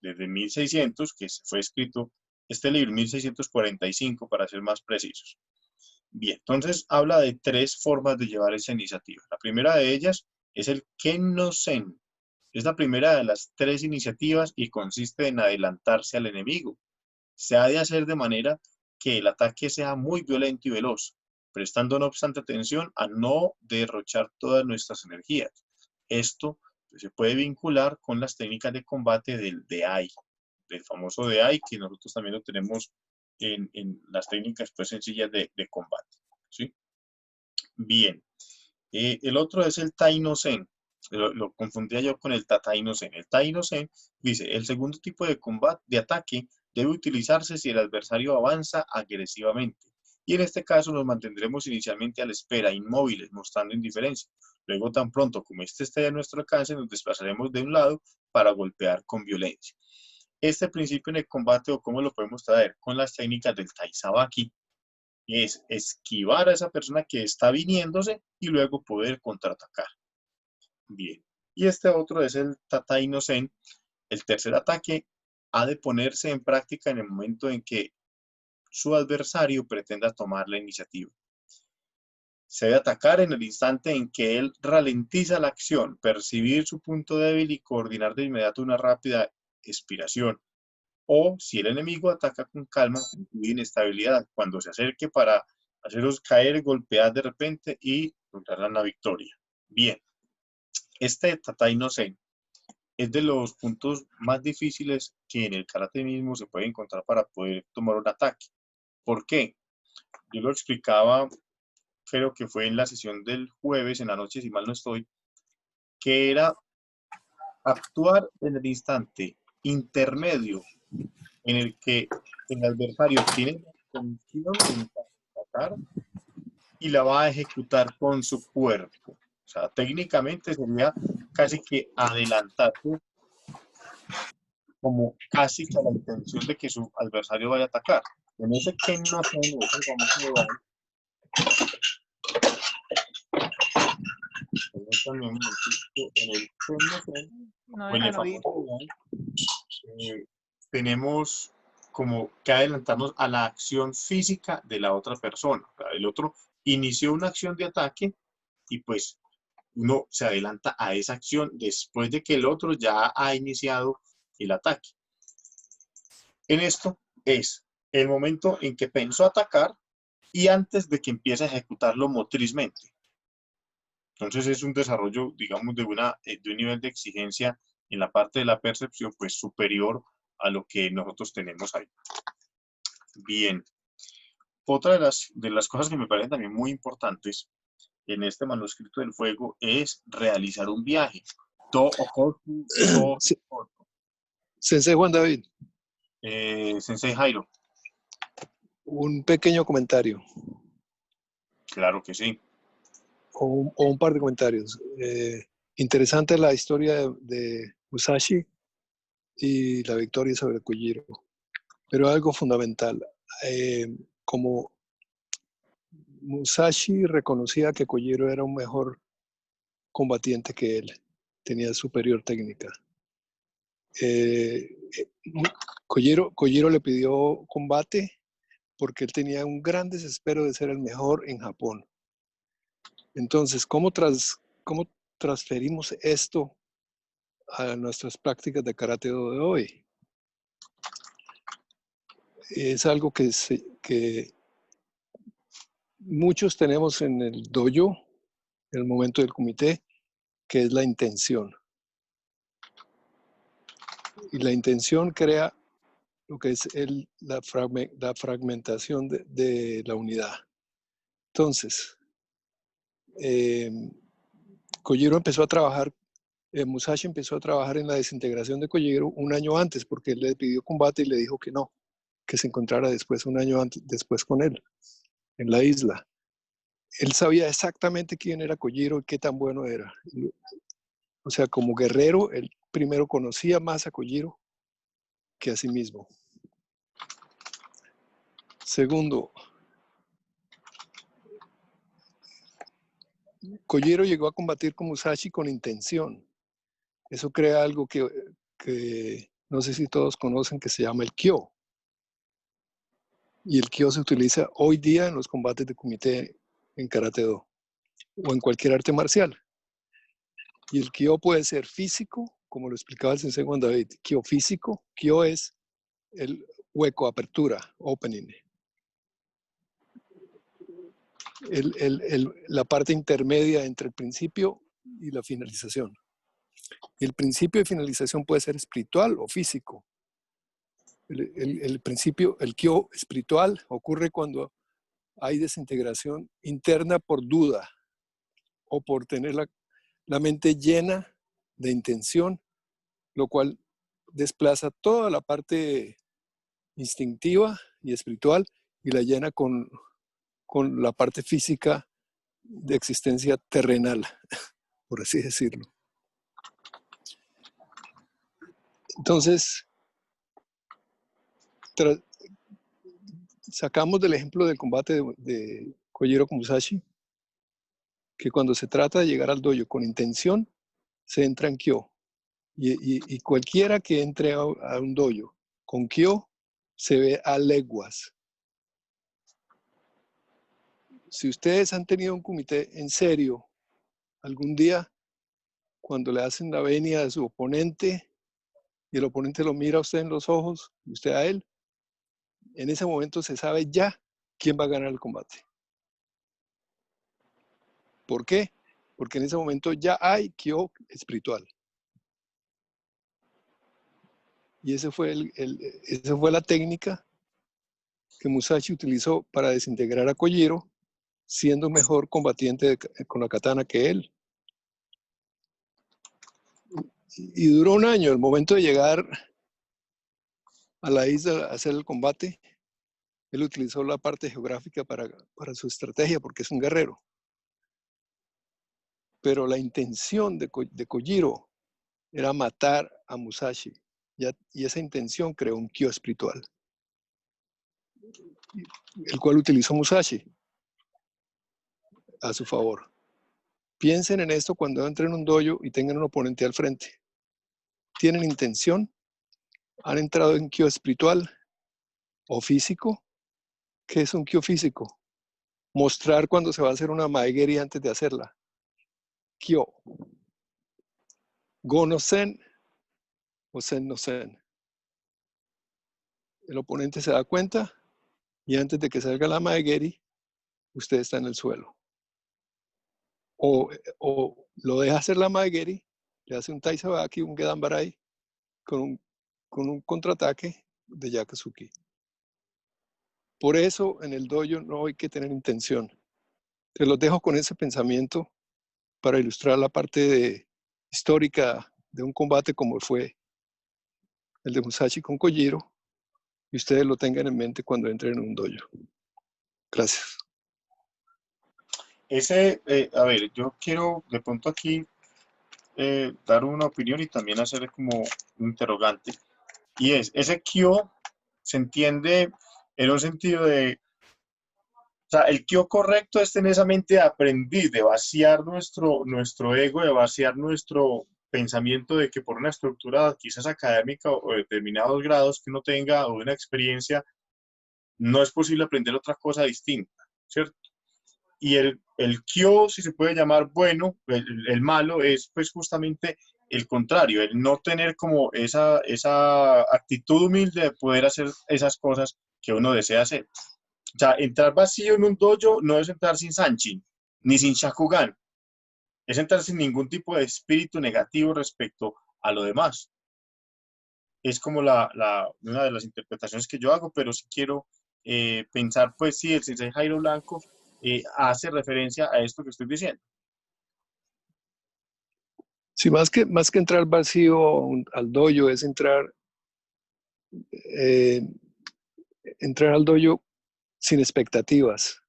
1600, que fue escrito este libro, 1645 para ser más precisos. Bien, entonces habla de 3 formas de llevar esa iniciativa. La primera de ellas es el Ken-no-sen. Es la primera de las 3 iniciativas y consiste en adelantarse al enemigo. Se ha de hacer de manera que el ataque sea muy violento y veloz, prestando no obstante atención a no derrochar todas nuestras energías. Esto se puede vincular con las técnicas de combate del DEAI, del famoso DEAI, que nosotros también lo tenemos en las técnicas pues, sencillas de combate. ¿Sí? Bien. El otro es el Tai-no-sen. Lo confundía yo con el Tatai-no-sen. El Tai-no-sen dice: el segundo tipo de combate, de ataque, debe utilizarse si el adversario avanza agresivamente. Y en este caso nos mantendremos inicialmente a la espera, inmóviles, mostrando indiferencia. Luego, tan pronto como este esté a nuestro alcance, nos desplazaremos de un lado para golpear con violencia. Este principio en el combate, o cómo lo podemos traer con las técnicas del Tai-Sabaki, es esquivar a esa persona que está viniéndose y luego poder contraatacar. Bien. Y este otro es el Tatai-no-sen. El tercer ataque ha de ponerse en práctica en el momento en que su adversario pretenda tomar la iniciativa. Se debe atacar en el instante en que él ralentiza la acción, percibir su punto débil y coordinar de inmediato una rápida expiración. O si el enemigo ataca con calma y inestabilidad, cuando se acerque para haceros caer, golpear de repente y lograr la victoria. Bien, este Tatai-no-sen es de los puntos más difíciles que en el karate mismo se puede encontrar para poder tomar un ataque. ¿Por qué? Yo lo explicaba, creo que fue en la sesión del jueves en la noche, si mal no estoy, que era actuar en el instante intermedio en el que el adversario tiene la intención de atacar y la va a ejecutar con su cuerpo. O sea, técnicamente sería casi que adelantarse, como casi con la intención de que su adversario vaya a atacar. En ese que no tenemos como que adelantarnos a la acción física de la otra persona. O sea, el otro inició una acción de ataque y pues uno se adelanta a esa acción después de que el otro ya ha iniciado el ataque. En esto es el momento en que pensó atacar y antes de que empiece a ejecutarlo motrizmente. Entonces es un desarrollo, digamos, de un nivel de exigencia en la parte de la percepción pues superior a lo que nosotros tenemos ahí. Bien. Otra de las cosas que me parecen también muy importantes en este manuscrito del fuego es realizar un viaje. Sensei Juan David, Sensei Jairo, un pequeño comentario claro que sí. o un par de comentarios. Interesante la historia de Musashi y la victoria sobre Kojiro, pero algo fundamental. Como Musashi reconocía que Kojiro era un mejor combatiente que él, tenía superior técnica. Kojiro le pidió combate porque él tenía un gran desespero de ser el mejor en Japón. Entonces, ¿cómo transferimos esto a nuestras prácticas de Karate Do de hoy? Es algo que muchos tenemos en el dojo, en el momento del comité, que es la intención. Y la intención crea lo que es la fragmentación de la unidad. Entonces, Kojiro empezó a trabajar, Musashi empezó a trabajar en la desintegración de Kojiro un año antes, porque él le pidió combate y le dijo que no, que se encontrara después, un año después con él, en la isla. Él sabía exactamente quién era Kojiro y qué tan bueno era. O sea, como guerrero, él primero conocía más a Kojiro que a sí mismo. Segundo, Kojiro llegó a combatir con Musashi con intención. Eso crea algo que no sé si todos conocen, que se llama el Kyo. Y el Kyo se utiliza hoy día en los combates de comité en Karate Do o en cualquier arte marcial. Y el Kyo puede ser físico, como lo explicaba el Sensei Juan David. Kyo físico, Kyo es el hueco, apertura, opening. La parte intermedia entre el principio y la finalización. Y el principio de finalización puede ser espiritual o físico. El principio, el Kyo espiritual ocurre cuando hay desintegración interna por duda o por tener la mente llena de intención, lo cual desplaza toda la parte instintiva y espiritual y la llena con la parte física de existencia terrenal, por así decirlo. Entonces, sacamos del ejemplo del combate de Kojiro con Musashi, que cuando se trata de llegar al dojo con intención, se entra en Kyo. Y cualquiera que entre a un dojo con Kyo se ve a leguas. Si ustedes han tenido un comité en serio algún día, cuando le hacen la venia a su oponente y el oponente lo mira a usted en los ojos y usted a él, en ese momento se sabe ya quién va a ganar el combate. ¿Por qué? Porque en ese momento ya hay Kyo espiritual. Y esa fue la técnica que Musashi utilizó para desintegrar a Kojiro, siendo mejor combatiente con la katana que él. Y duró un año. El momento de llegar a la isla a hacer el combate, él utilizó la parte geográfica para su estrategia, porque es un guerrero. Pero la intención de Kojiro era matar a Musashi. Y esa intención creó un Kyo espiritual, el cual utilizó Musashi a su favor. Piensen en esto cuando entren en un dojo y tengan un oponente al frente. ¿Tienen intención? ¿Han entrado en Kyo espiritual o físico? ¿Qué es un Kyo físico? Mostrar cuando se va a hacer una maegeri antes de hacerla. Kyo. Go no sen o sen no sen. El oponente se da cuenta y antes de que salga la maegeri, usted está en el suelo. O lo deja hacer la maegeri, le hace un taizabaki, un gedanbarai, con un con un contraataque de Yakatsuki. Por eso en el dojo no hay que tener intención. Te los dejo con ese pensamiento para ilustrar la parte histórica de un combate como fue el de Musashi con Kojiro, y ustedes lo tengan en mente cuando entren en un dojo. Gracias. A ver, yo quiero de pronto aquí dar una opinión y también hacer como un interrogante. Y ese kyo se entiende en un sentido de, o sea, el kyo correcto es tener esa mente de aprendiz, de vaciar nuestro ego, de vaciar nuestro pensamiento de que por una estructura quizás académica o de determinados grados que uno tenga o de una experiencia, no es posible aprender otra cosa distinta, ¿cierto? Y el kyo, si se puede llamar bueno, el malo es pues justamente el contrario, el no tener como esa actitud humilde de poder hacer esas cosas que uno desea hacer. O sea, entrar vacío en un dojo no es entrar sin Sanchin, ni sin Shakugan. Es entrar sin ningún tipo de espíritu negativo respecto a lo demás. Es como una de las interpretaciones que yo hago, pero sí quiero pensar, pues sí, el Sensei Jairo Blanco hace referencia a esto que estoy diciendo. Sí, más que entrar vacío al dojo es entrar al dojo sin expectativas.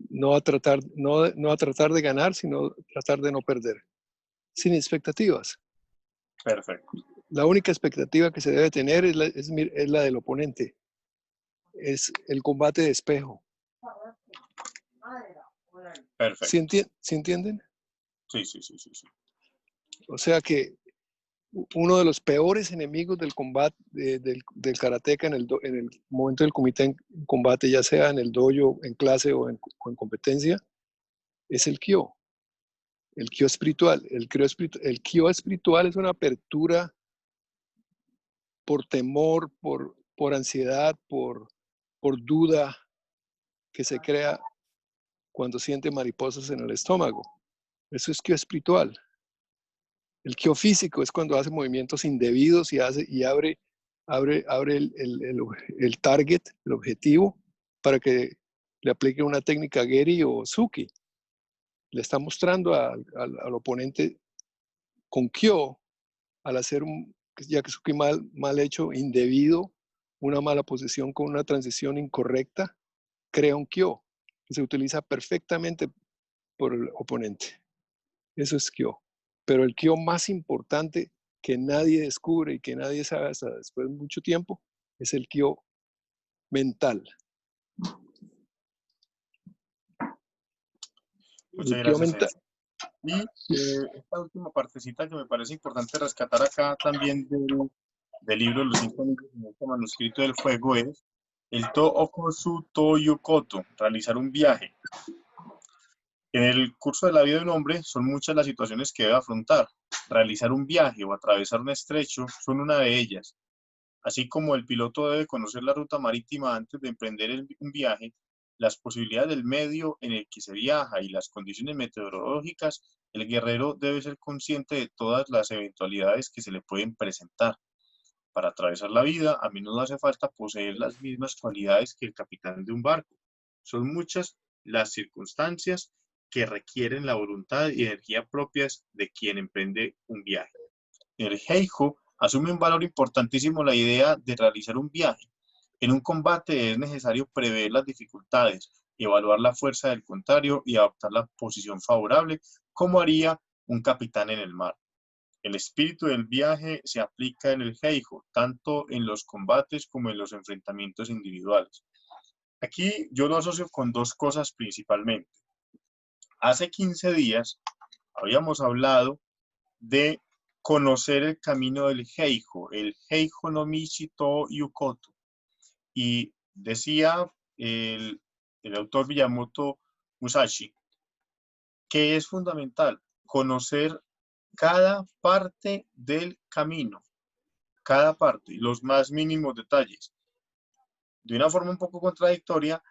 No a tratar de ganar, sino tratar de no perder. Sin expectativas. Perfecto. La única expectativa que se debe tener es la del oponente. Es el combate de espejo. Perfecto. ¿Sí entienden? Sí. O sea que uno de los peores enemigos del combate del karateca en el momento del comité en combate, ya sea en el dojo, en clase o en competencia, es el kyo. El kyo espiritual. El kyo espiritual es una apertura por temor, por ansiedad, por duda que se crea cuando siente mariposas en el estómago. Eso es kyo espiritual. El kyo físico es cuando hace movimientos indebidos y abre el target, el objetivo, para que le aplique una técnica Geri o Suki. Le está mostrando al oponente con kyo, al hacer un Yakusuki mal hecho, indebido, una mala posición con una transición incorrecta, crea un kyo que se utiliza perfectamente por el oponente. Eso es kyo. Pero el kyo más importante que nadie descubre y que nadie sabe hasta después de mucho tiempo es el kyo mental. Muchas gracias. Y esta última partecita que me parece importante rescatar acá también del libro Los 5 Anillos en este manuscrito del fuego es el To Okosu To Yukoto, realizar un viaje. En el curso de la vida de un hombre son muchas las situaciones que debe afrontar. Realizar un viaje o atravesar un estrecho son una de ellas. Así como el piloto debe conocer la ruta marítima antes de emprender un viaje, las posibilidades del medio en el que se viaja y las condiciones meteorológicas, el guerrero debe ser consciente de todas las eventualidades que se le pueden presentar. Para atravesar la vida, a menudo hace falta poseer las mismas cualidades que el capitán de un barco. Son muchas las circunstancias que requieren la voluntad y energía propias de quien emprende un viaje. En el Heijo asume un valor importantísimo la idea de realizar un viaje. En un combate es necesario prever las dificultades, evaluar la fuerza del contrario y adoptar la posición favorable, como haría un capitán en el mar. El espíritu del viaje se aplica en el Heijo, tanto en los combates como en los enfrentamientos individuales. Aquí yo lo asocio con dos cosas principalmente. Hace 15 días habíamos hablado de conocer el camino del Heijo, el Heijo no Michi to Yukoto. Y decía el autor Miyamoto Musashi que es fundamental conocer cada parte del camino, cada parte, y los más mínimos detalles. De una forma un poco contradictoria,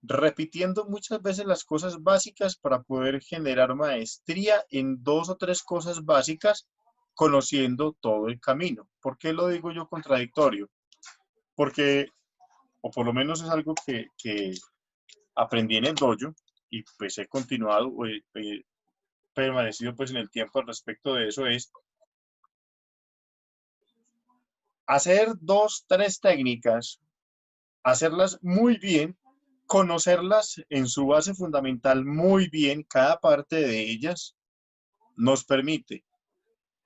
repitiendo muchas veces las cosas básicas para poder generar maestría en 2 o 3 cosas básicas, conociendo todo el camino. ¿Por qué lo digo yo contradictorio? Porque, o por lo menos es algo que aprendí en el dojo y pues he continuado, permanecido pues en el tiempo al respecto de eso, es hacer 2, 3 técnicas, hacerlas muy bien, conocerlas en su base fundamental muy bien, cada parte de ellas nos permite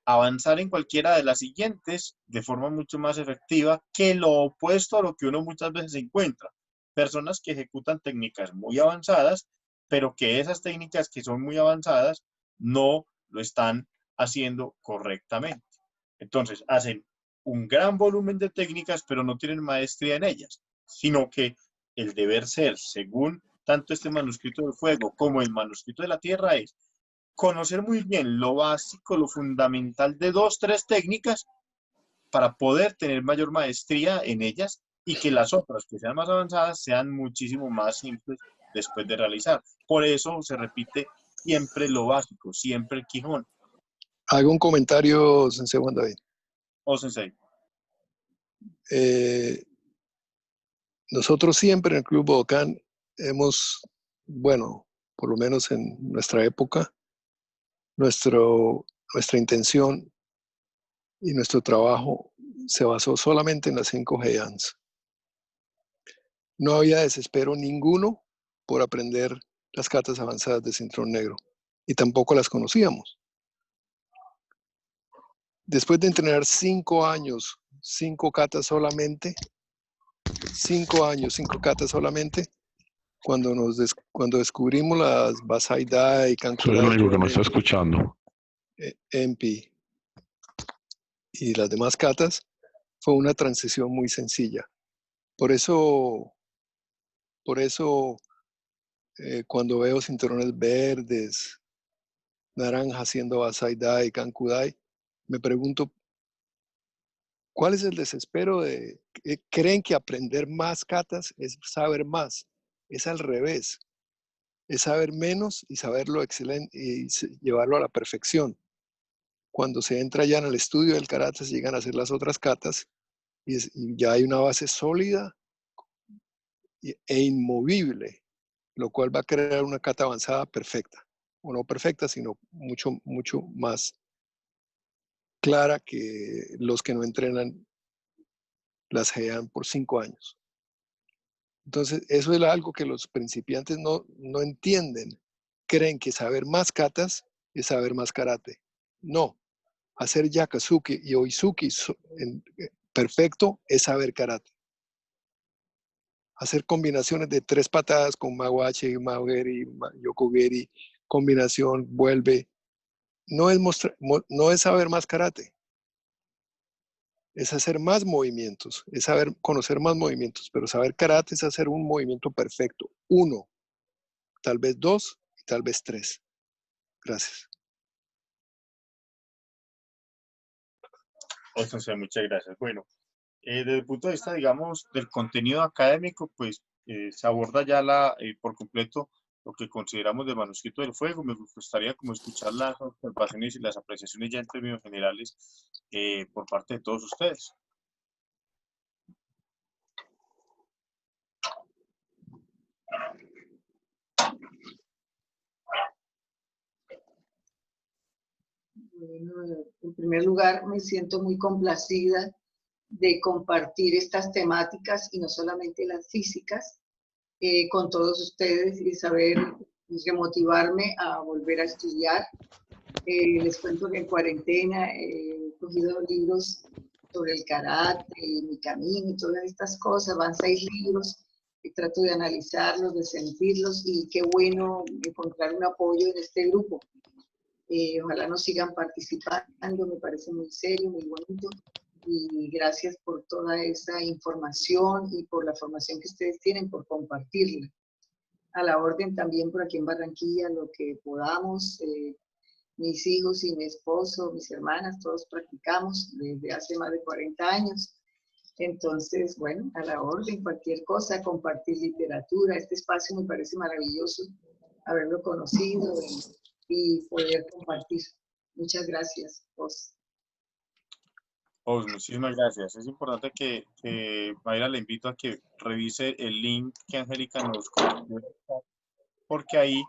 avanzar en cualquiera de las siguientes de forma mucho más efectiva que lo opuesto a lo que uno muchas veces encuentra. Personas que ejecutan técnicas muy avanzadas, pero que esas técnicas que son muy avanzadas no lo están haciendo correctamente. Entonces, hacen un gran volumen de técnicas, pero no tienen maestría en ellas, sino que el deber ser, según tanto este manuscrito del fuego como el manuscrito de la tierra, es conocer muy bien lo básico, lo fundamental de 2, 3 técnicas para poder tener mayor maestría en ellas y que las otras que sean más avanzadas sean muchísimo más simples después de realizar. Por eso se repite siempre lo básico, siempre el Quijón. Hago un comentario, Sensei Juan David. Oh, Sensei. Nosotros siempre en el Club Budokan hemos, bueno, por lo menos en nuestra época, nuestra intención y nuestro trabajo se basó solamente en las 5 Heiyans. No había desespero ninguno por aprender las katas avanzadas de cinturón negro y tampoco las conocíamos. Después de entrenar 5 años, 5 katas solamente, 5 años, 5 katas solamente, cuando descubrimos las Basai Dai, Soy el único que no está Kankudai, escuchando. Enpi y las demás katas, fue una transición muy sencilla. Por eso cuando veo cinturones verdes, naranjas haciendo Basai Dai, Kankudai, me pregunto, ¿cuál es el desespero de creen que aprender más katas es saber más? Es al revés. Es saber menos y saberlo excelente y llevarlo a la perfección. Cuando se entra ya en el estudio del karate, se llegan a hacer las otras katas y ya hay una base sólida e inmovible, lo cual va a crear una kata avanzada perfecta. O no perfecta, sino mucho, mucho más clara que los que no entrenan las Heian por 5 años. Entonces, eso es algo que los principiantes no entienden. Creen que saber más katas es saber más karate. No. Hacer Yakazuki y Oizuki perfecto es saber karate. Hacer combinaciones de 3 patadas con Mawachi, Maogeri, Yokogeri, combinación, vuelve. No es saber más karate. Es hacer más movimientos, es saber conocer más movimientos, pero saber karate es hacer un movimiento perfecto. 1, tal vez 2 y tal vez 3. Gracias. Sensei, muchas gracias. Bueno, desde el punto de vista, digamos, del contenido académico, pues se aborda ya por completo lo que consideramos del manuscrito del fuego. Me gustaría como escuchar las observaciones y las apreciaciones ya en términos generales por parte de todos ustedes. Bueno, en primer lugar, me siento muy complacida de compartir estas temáticas y no solamente las físicas con todos ustedes y saber remotivarme a volver a estudiar. Les cuento que en cuarentena he cogido libros sobre el karate, mi camino y todas estas cosas. Van 6 libros y trato de analizarlos, de sentirlos y qué bueno encontrar un apoyo en este grupo. Ojalá nos sigan participando, me parece muy serio, muy bonito. Y gracias por toda esa información y por la formación que ustedes tienen, por compartirla. A la orden también por aquí en Barranquilla, lo que podamos. Mis hijos y mi esposo, mis hermanas, todos practicamos desde hace más de 40 años. Entonces, bueno, a la orden, cualquier cosa, compartir literatura. Este espacio me parece maravilloso haberlo conocido y poder compartir. Muchas gracias, José. Muchísimas gracias. Es importante que Mayra, le invito a que revise el link que Angélica nos compartió, porque ahí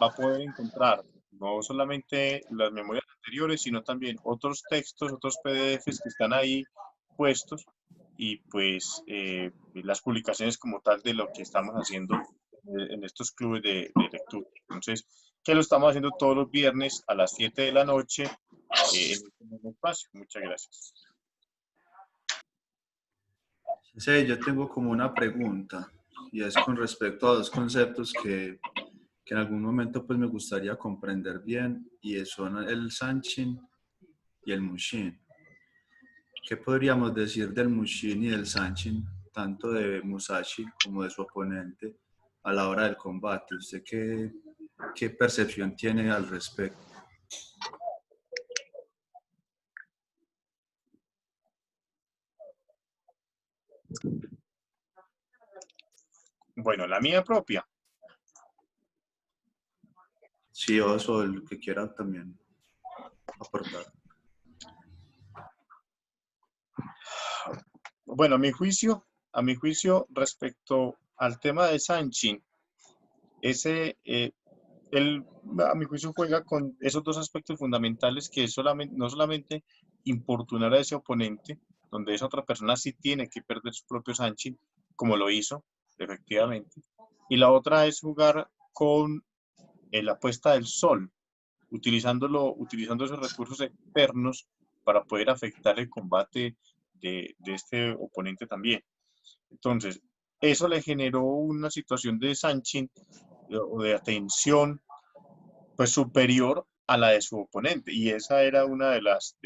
va a poder encontrar no solamente las memorias anteriores, sino también otros textos, otros PDFs que están ahí puestos, y pues las publicaciones como tal de lo que estamos haciendo en estos clubes de lectura. Entonces, que lo estamos haciendo todos los viernes a las 7 de la noche en este mismo espacio. Muchas gracias. Sí, yo tengo como una pregunta, y es con respecto a dos conceptos que en algún momento pues me gustaría comprender bien, y son el Sanshin y el Mushin. ¿Qué podríamos decir del Mushin y del Sanshin, tanto de Musashi como de su oponente, a la hora del combate? ¿Usted qué percepción tiene al respecto? Bueno, la mía propia. Sí, o el que quiera también aportar. Bueno, a mi juicio, respecto al tema de Sanshin, a mi juicio juega con esos dos aspectos fundamentales, que es no solamente importunar a ese oponente, donde esa otra persona sí tiene que perder su propio Sanshin, como lo hizo, efectivamente, y la otra es jugar con la puesta del sol, utilizando esos recursos externos para poder afectar el combate de este oponente también. Entonces, eso le generó una situación de Sanshin o de atención pues superior a la de su oponente, y esa era una de las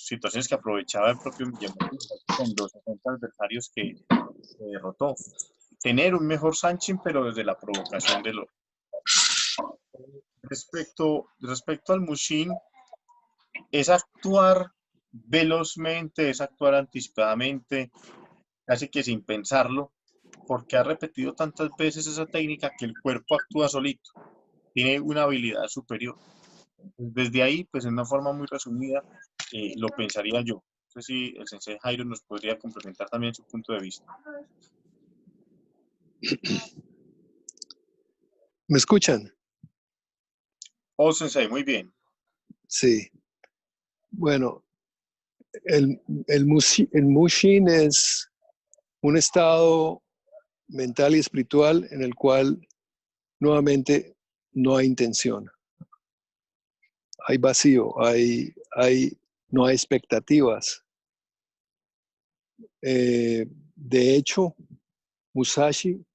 situaciones que aprovechaba el propio Miyamoto con los adversarios que derrotó. Tener un mejor Sanshin, pero desde la provocación de los. Respecto al Mushin, es actuar velozmente, es actuar anticipadamente, casi que sin pensarlo, porque ha repetido tantas veces esa técnica que el cuerpo actúa solito, tiene una habilidad superior. Desde ahí, pues en una forma muy resumida, lo pensaría yo. No sé si el sensei Jairo nos podría complementar también su punto de vista. ¿Me escuchan? Sensei, muy bien. Sí. Bueno, el Mushin es un estado mental y espiritual en el cual nuevamente no hay intención. Hay vacío, no hay expectativas. De hecho, Musashi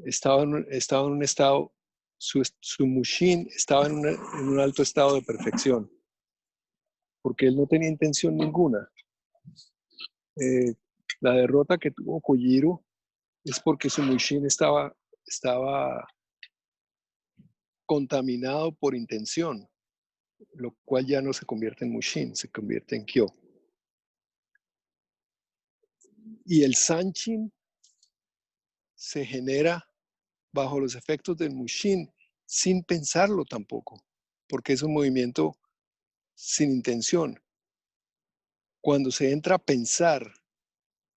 estaba en un estado, su Mushin estaba en un alto estado de perfección, porque él no tenía intención ninguna. La derrota que tuvo Kojiro es porque su Mushin estaba contaminado por intención, lo cual ya no se convierte en Mushin, se convierte en Kyo. Y el Sanshin se genera bajo los efectos del Mushin sin pensarlo tampoco, porque es un movimiento sin intención. Cuando se entra a pensar,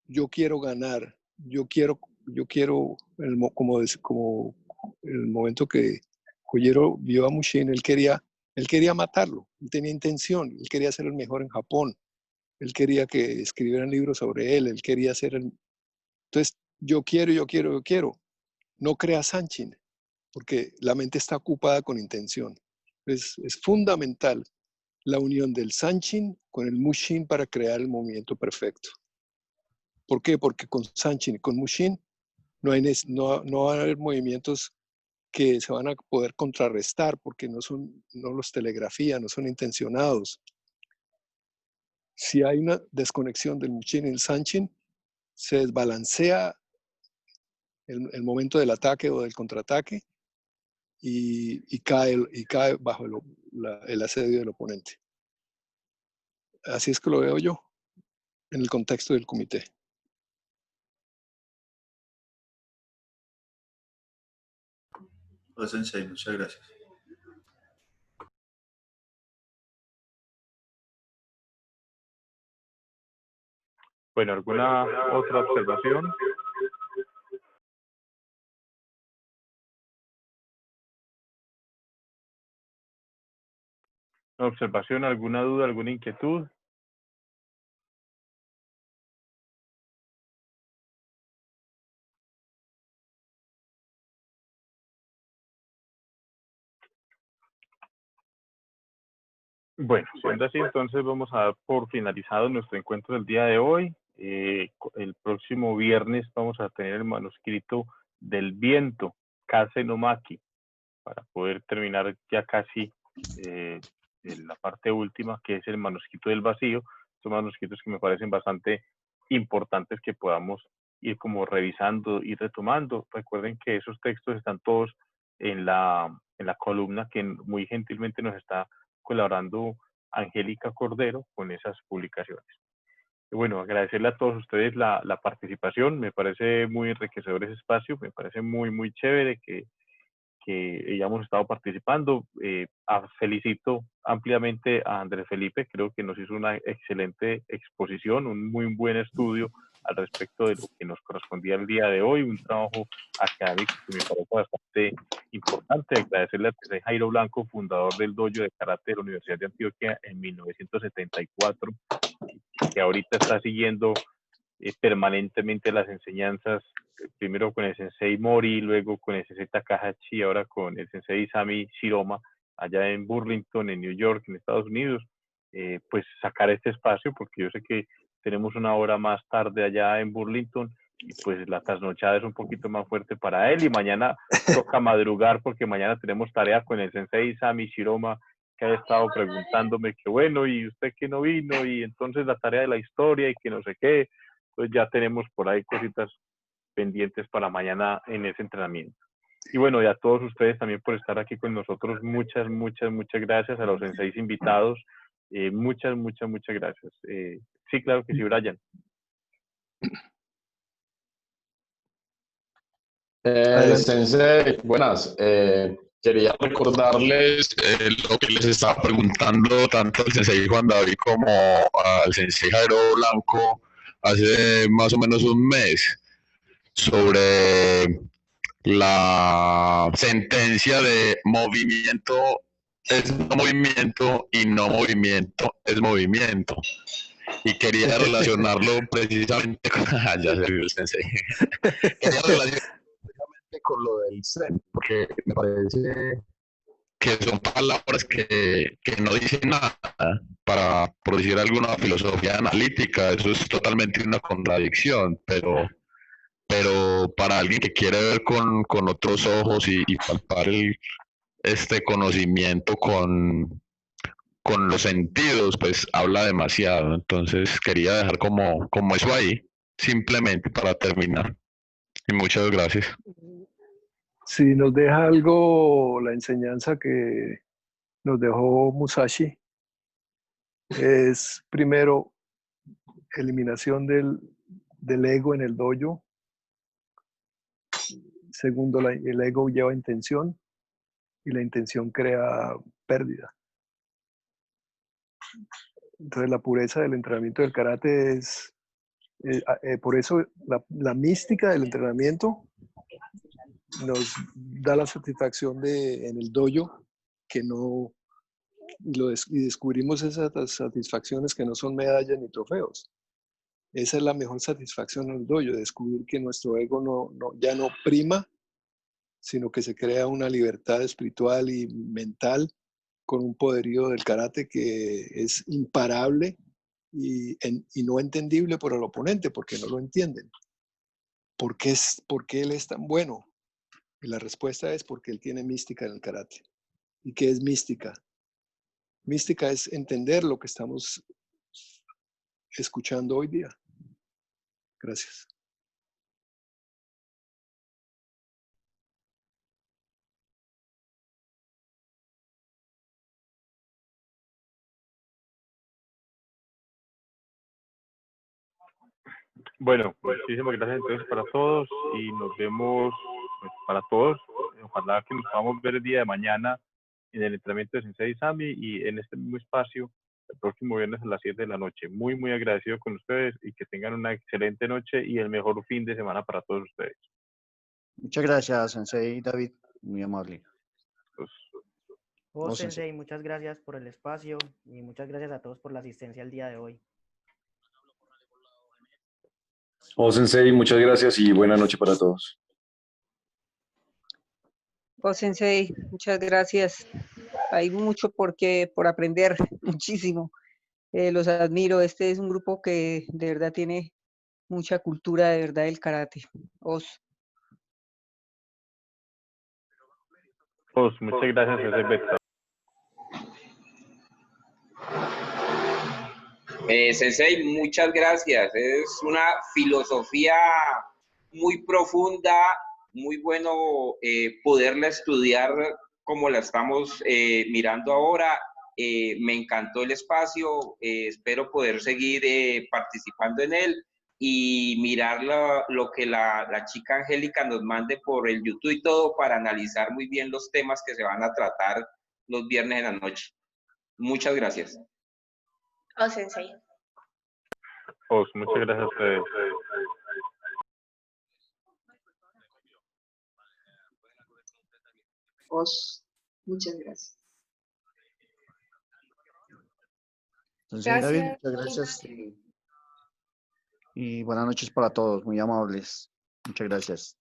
yo quiero ganar, yo quiero como el momento que Kojiro vio a Mushin, él quería matarlo, él tenía intención, él quería ser el mejor en Japón, él quería que escribieran libros sobre él quería ser Entonces, yo quiero. No crea Sanshin, porque la mente está ocupada con intención. Es fundamental la unión del Sanshin con el Mushin para crear el movimiento perfecto. ¿Por qué? Porque con Sanshin y con Mushin no van a haber movimientos que se van a poder contrarrestar porque no los telegrafía, no son intencionados. Si hay una desconexión del Mushin y el Sanshin, se desbalancea el momento del ataque o del contraataque y cae bajo el asedio del oponente. Así es que lo veo yo en el contexto del comité. Sensei, muchas gracias. Bueno, ¿alguna otra observación? ¿Observación, alguna duda, alguna inquietud? Bueno, siendo así, entonces vamos a dar por finalizado nuestro encuentro del día de hoy. El próximo viernes vamos a tener el manuscrito del viento, Kase no Maki, para poder terminar ya casi en la parte última, que es el manuscrito del vacío. Son manuscritos que me parecen bastante importantes que podamos ir como revisando y retomando. Recuerden que esos textos están todos en la columna que muy gentilmente nos está colaborando Angélica Cordero con esas publicaciones. Y bueno, agradecerle a todos ustedes la participación. Me parece muy enriquecedor ese espacio, me parece muy chévere que hayamos estado participando. Felicito ampliamente a Andrés Felipe, creo que nos hizo una excelente exposición, un muy buen estudio al respecto de lo que nos correspondía el día de hoy, un trabajo académico que me parece bastante importante. Agradecerle a Jairo Blanco, fundador del dojo de karate de la Universidad de Antioquia en 1974, que ahorita está siguiendo permanentemente las enseñanzas, primero con el sensei Mori, luego con el sensei Takahashi, ahora con el sensei Isami Shiroma, allá en Burlington, en New York, en Estados Unidos. Pues sacar este espacio, porque yo sé que tenemos una hora más tarde allá en Burlington, y pues la trasnochada es un poquito más fuerte para él, y mañana toca madrugar, porque mañana tenemos tarea con el sensei Isami Shiroma, que ha estado preguntándome que bueno, y usted que no vino, y entonces la tarea de la historia, y que no sé qué. Pues ya tenemos por ahí cositas pendientes para mañana en ese entrenamiento. Y bueno, y a todos ustedes también por estar aquí con nosotros, muchas gracias a los senseis invitados, muchas gracias. Sí, claro que sí, Brian. Sensei, buenas. Quería recordarles lo que les estaba preguntando tanto al Sensei Juan David como al Sensei Jairo Blanco hace más o menos un mes sobre la sentencia de movimiento es no movimiento y no movimiento es movimiento. Y quería relacionarlo precisamente con... ya se vio el Sensei. Quería relacionarlo con lo del Zen, porque me parece que son palabras que no dicen nada para producir alguna filosofía analítica. Eso es totalmente una contradicción, pero para alguien que quiere ver con otros ojos y palpar este conocimiento con los sentidos, pues habla demasiado. Entonces quería dejar como eso ahí, simplemente para terminar. Y muchas gracias. Si nos deja algo la enseñanza que nos dejó Musashi, es primero eliminación del ego en el dojo. Segundo, el ego lleva intención y la intención crea pérdida. Entonces la pureza del entrenamiento del karate es, por eso la mística del entrenamiento nos da la satisfacción en el dojo que no, y descubrimos esas satisfacciones que no son medallas ni trofeos. Esa es la mejor satisfacción en el dojo, descubrir que nuestro ego ya no prima, sino que se crea una libertad espiritual y mental con un poderío del karate que es imparable y no entendible por el oponente, porque no lo entienden. ¿Por qué él es tan bueno? Y la respuesta es porque él tiene mística en el karate. ¿Y qué es mística? Mística es entender lo que estamos escuchando hoy día. Gracias. Bueno, muchísimas gracias entonces para todos, y nos vemos pues, para todos. Ojalá que nos podamos ver el día de mañana en el entrenamiento de Sensei Isami y en este mismo espacio el próximo viernes a las 7 de la noche. Muy, muy agradecido con ustedes y que tengan una excelente noche y el mejor fin de semana para todos ustedes. Muchas gracias, Sensei David. Muy amable. Pues, Vos, Sensei. Sensei, muchas gracias por el espacio y muchas gracias a todos por la asistencia el día de hoy. Sensei, muchas gracias y buena noche para todos. Sensei, muchas gracias. Hay mucho por aprender, muchísimo. Los admiro. Este es un grupo que de verdad tiene mucha cultura de verdad del karate. Muchas gracias, Sensei Beto. Sensei, muchas gracias. Es una filosofía muy profunda, muy bueno poderla estudiar como la estamos mirando ahora. Me encantó el espacio, espero poder seguir participando en él y mirar lo que la chica Angélica nos mande por el YouTube y todo para analizar muy bien los temas que se van a tratar los viernes en la noche. Muchas gracias. Sensei. Muchas gracias a ustedes. Muchas gracias. Sensei David, Gracias. muchas gracias. Y buenas noches para todos, muy amables. Muchas gracias.